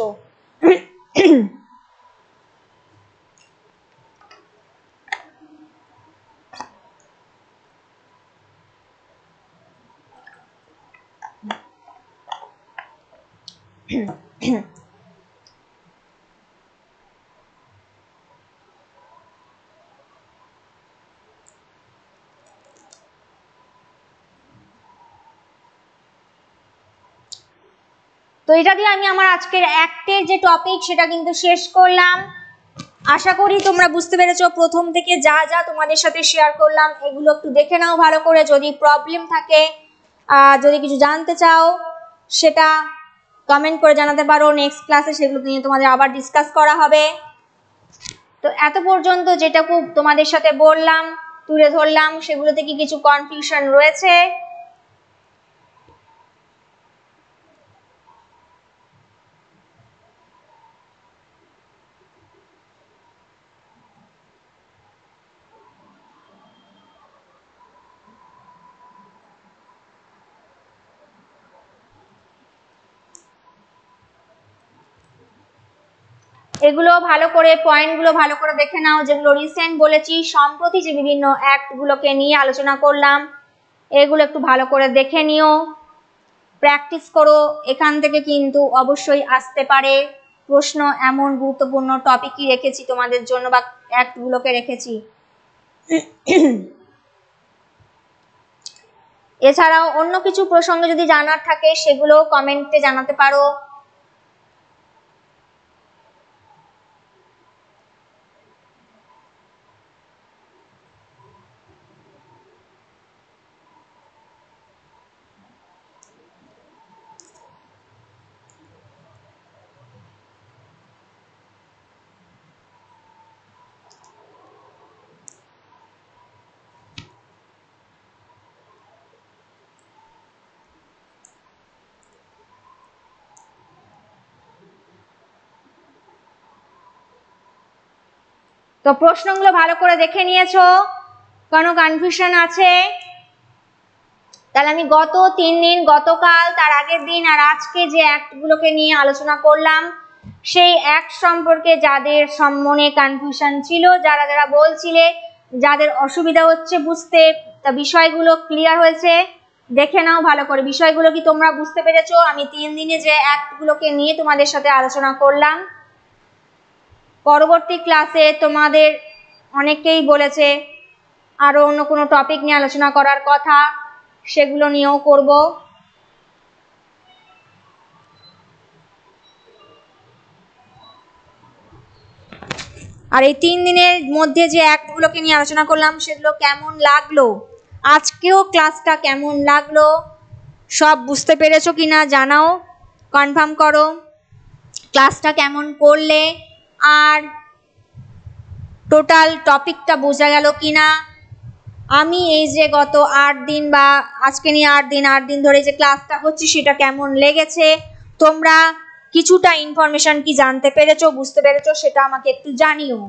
তো এটা দিয়ে আমি আমার আজকের অ্যাক্টের যে টপিক সেটা কিন্তু শেষ করলাম। আশা করি তোমরা বুঝতে পেরেছো। প্রথম থেকে যা যা তোমাদের সাথে শেয়ার করলাম এগুলো একটু দেখে নাও ভালো করে। যদি প্রবলেম থাকে, যদি কিছু জানতে চাও, সেটা কমেন্ট করে জানাতে পারো। নেক্সট ক্লাসে সেগুলো নিয়ে তোমাদের আবার ডিসকাস করা হবে। তো এত পর্যন্ত যেটুকু তোমাদের সাথে বললাম, তুলে ধরলাম, সেগুলোতে কি কিছু কনফিউশন রয়েছে? এগুলো ভালো করে, পয়েন্টগুলো ভালো করে দেখে নাও, যেগুলো রিসেন্ট বলেছি, সম্প্রতি যে বিভিন্ন অ্যাক্টগুলোকে নিয়ে আলোচনা করলাম, এগুলো একটু ভালো করে দেখে নিও, প্র্যাকটিস করো। এখান থেকে কিন্তু অবশ্যই আসতে পারে প্রশ্ন। এমন গুরুত্বপূর্ণ টপিকই রেখেছি তোমাদের জন্য বা অ্যাক্টগুলোকে রেখেছি। এছাড়াও অন্য কিছু প্রসঙ্গে যদি জানার থাকে সেগুলো কমেন্টে জানাতে পারো। তো প্রশ্নগুলো ভালো করে দেখে নিয়েছো? কোনো কনফিউশন আছে? তাহলে আমি গত 3 দিন, গতকাল, তার আগের দিন আর আজকে যে অ্যাক্টগুলোকে নিয়ে আলোচনা করলাম সেই অ্যাক্ট সম্পর্কে যাদের মনে কনফিউশন ছিল, যারা যারা বলছিলে যাদের অসুবিধা হচ্ছে বুঝতে, তা বিষয়গুলো ক্লিয়ার হয়েছে, দেখে নাও ভালো করে বিষয়গুলো কি তোমরা বুঝতে পেরেছো। আমি 3 দিনে যে অ্যাক্টগুলোকে নিয়ে তোমাদের সাথে আলোচনা করলাম, পরবর্তী ক্লাসে তোমাদের অনেকেই বলেছে আরো অন্য কোনো টপিক নিয়ে আলোচনা করার কথা, সেগুলো নিয়েও করব। আর এই 3 দিনের মধ্যে যে অ্যাক্টগুলোকে নিয়ে আলোচনা করলাম সেগুলো কেমন লাগলো, আজকেও ক্লাসটা কেমন লাগলো, সব বুঝতে পেরেছো কিনা জানাও, কনফার্ম করো ক্লাসটা কেমন করলে, আর টোটাল টপিকটা বোঝা গেল কিনা। আমি এই যে গত 8 দিন বা আজকে নিয়ে 8 দিন ধরে যে ক্লাসটা হচ্ছে সেটা কেমন লেগেছে, তোমরা কিছুটা ইনফরমেশন কি জানতে পেরেছো, বুঝতে পেরেছো, সেটা আমাকে একটু জানিও।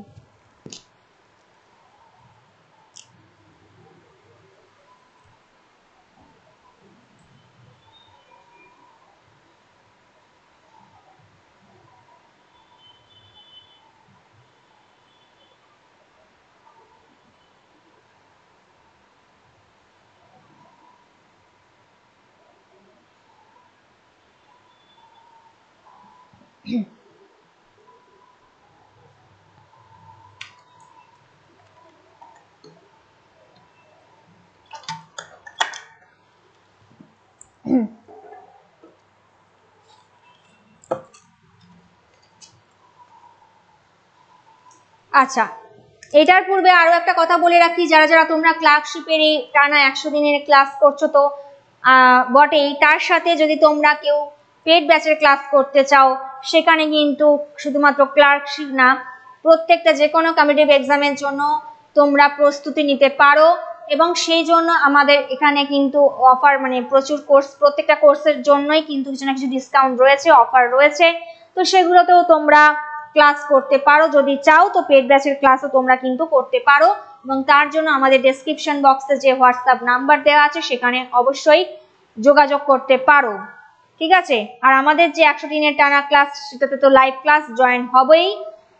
আচ্ছা, এটার পূর্বে আরো একটা কথা বলে রাখি, যারা যারা তোমরা ক্লার্কশিপের এই টানা 100 দিনের ক্লাস করছো তো বটেই, তার সাথে যদি তোমরা কেউ পেড ব্যাচের ক্লাস করতে চাও, সেখানে কিন্তু শুধুমাত্র ক্লার্কশিপ না, প্রত্যেকটা যে কোনো কম্পিটিটিভ এক্সামের জন্য তোমরা প্রস্তুতি নিতে পারো, এবং সেই জন্য আমাদের এখানে কিন্তু অফার, মানে প্রচুর কোর্স, প্রত্যেকটা কোর্সের জন্যই কিন্তু কিছু না কিছু ডিসকাউন্ট রয়েছে, অফার রয়েছে, তো সেগুলোতেও তোমরা ক্লাস করতে পারো। যদি চাও তো পেড ব্যাচের ক্লাসও তোমরা কিন্তু করতে পারো, এবং তার জন্য আমাদের ডেসক্রিপশন বক্সে যে হোয়াটসঅ্যাপ নাম্বার দেওয়া আছে সেখানে অবশ্যই যোগাযোগ করতে পারো, ঠিক আছে। আর আমাদের যে 100 দিনের টানা ক্লাস, সেটাতে তো লাইভ ক্লাস জয়েন হবেই,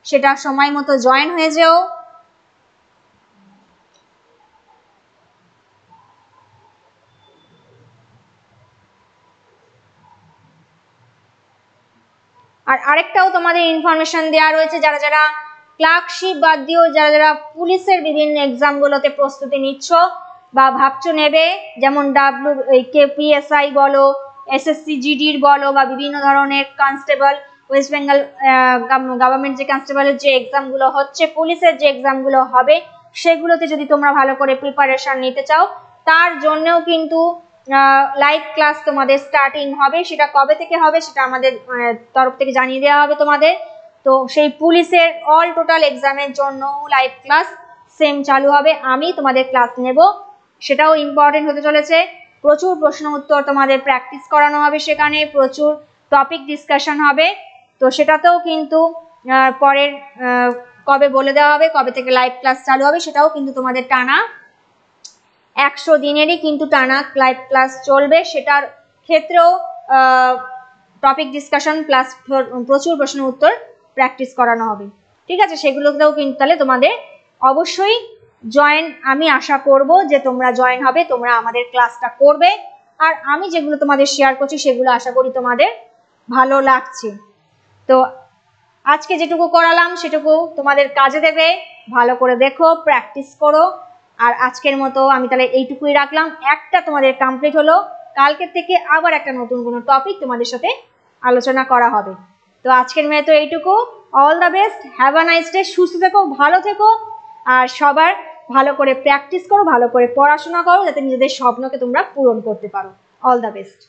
সেটা সময় মতো জয়েন হয়ে যেও। আর আরেকটাও তোমাদের ইনফরমেশন দেওয়া রয়েছে, যারা যারা ক্লার্কশিপ বাদ দিয়েও যারা যারা পুলিশের বিভিন্ন এক্সামগুলোতে প্রস্তুতি নিচ্ছ বা ভাবছো নেবে, যেমন কেপিএসআই বলো, এসএসসি জিডির বলো, বা বিভিন্ন ধরনের কনস্টেবল, ওয়েস্ট বেঙ্গল গভর্নমেন্ট যে কনস্টেবলের যে এক্সামগুলো হচ্ছে, পুলিশের যে এক্সামগুলো হবে, সেগুলোতে যদি তোমরা ভালো করে প্রিপারেশন নিতে চাও, তার জন্যও কিন্তু লাইভ ক্লাস তোমাদের স্টার্টিং হবে। সেটা কবে থেকে হবে সেটা আমাদের তরফ থেকে জানিয়ে দেওয়া হবে তোমাদের। তো সেই পুলিশের অল টোটাল এক্সামের জন্য লাইভ ক্লাস সেম চালু হবে, আমি তোমাদের ক্লাস নেব, সেটাও ইম্পর্টেন্ট হতে চলেছে। প্রচুর প্রশ্ন উত্তর তোমাদের প্র্যাকটিস করানো হবে, সেখানে প্রচুর টপিক ডিসকাশন হবে, তো সেটাতেও কিন্তু পরের কবে বলে দেওয়া হবে, কবে থেকে লাইভ ক্লাস চালু হবে, সেটাও কিন্তু তোমাদের টানা 100 দিনেরই কিন্তু টানা লাইভ ক্লাস চলবে, সেটার ক্ষেত্রেও টপিক ডিসকাশন প্লাস প্রচুর প্রশ্ন উত্তর প্র্যাকটিস করানো হবে, ঠিক আছে। সেগুলোতেও কিন্তু তাহলে তোমাদের অবশ্যই জয়েন, আমি আশা করব যে তোমরা জয়েন হবে, তোমরা আমাদের ক্লাসটা করবে, আর আমি যেগুলো তোমাদের শেয়ার করছি সেগুলো আশা করি তোমাদের ভালো লাগছে। তো আজকে যেটুকু করালাম সেটুকু তোমাদের কাজে দেবে, ভালো করে দেখো, প্র্যাকটিস করো। আর আজকের মতো আমি তাহলে এইটুকুই রাখলাম, একটা তোমাদের কমপ্লিট হলো, কালকে থেকে আবার একটা নতুন কোনো টপিক তোমাদের সাথে আলোচনা করা হবে। তো আজকের মেয়ে তো এইটুকু, all the best, have a nice day, সুস্থ থেকো, ভালো থেকো, আর সবার ভালো করে প্র্যাকটিস করো, ভালো করে পড়াশোনা করো, যাতে নিজেদের স্বপ্নকে তোমরা পূরণ করতে পারো। All the best.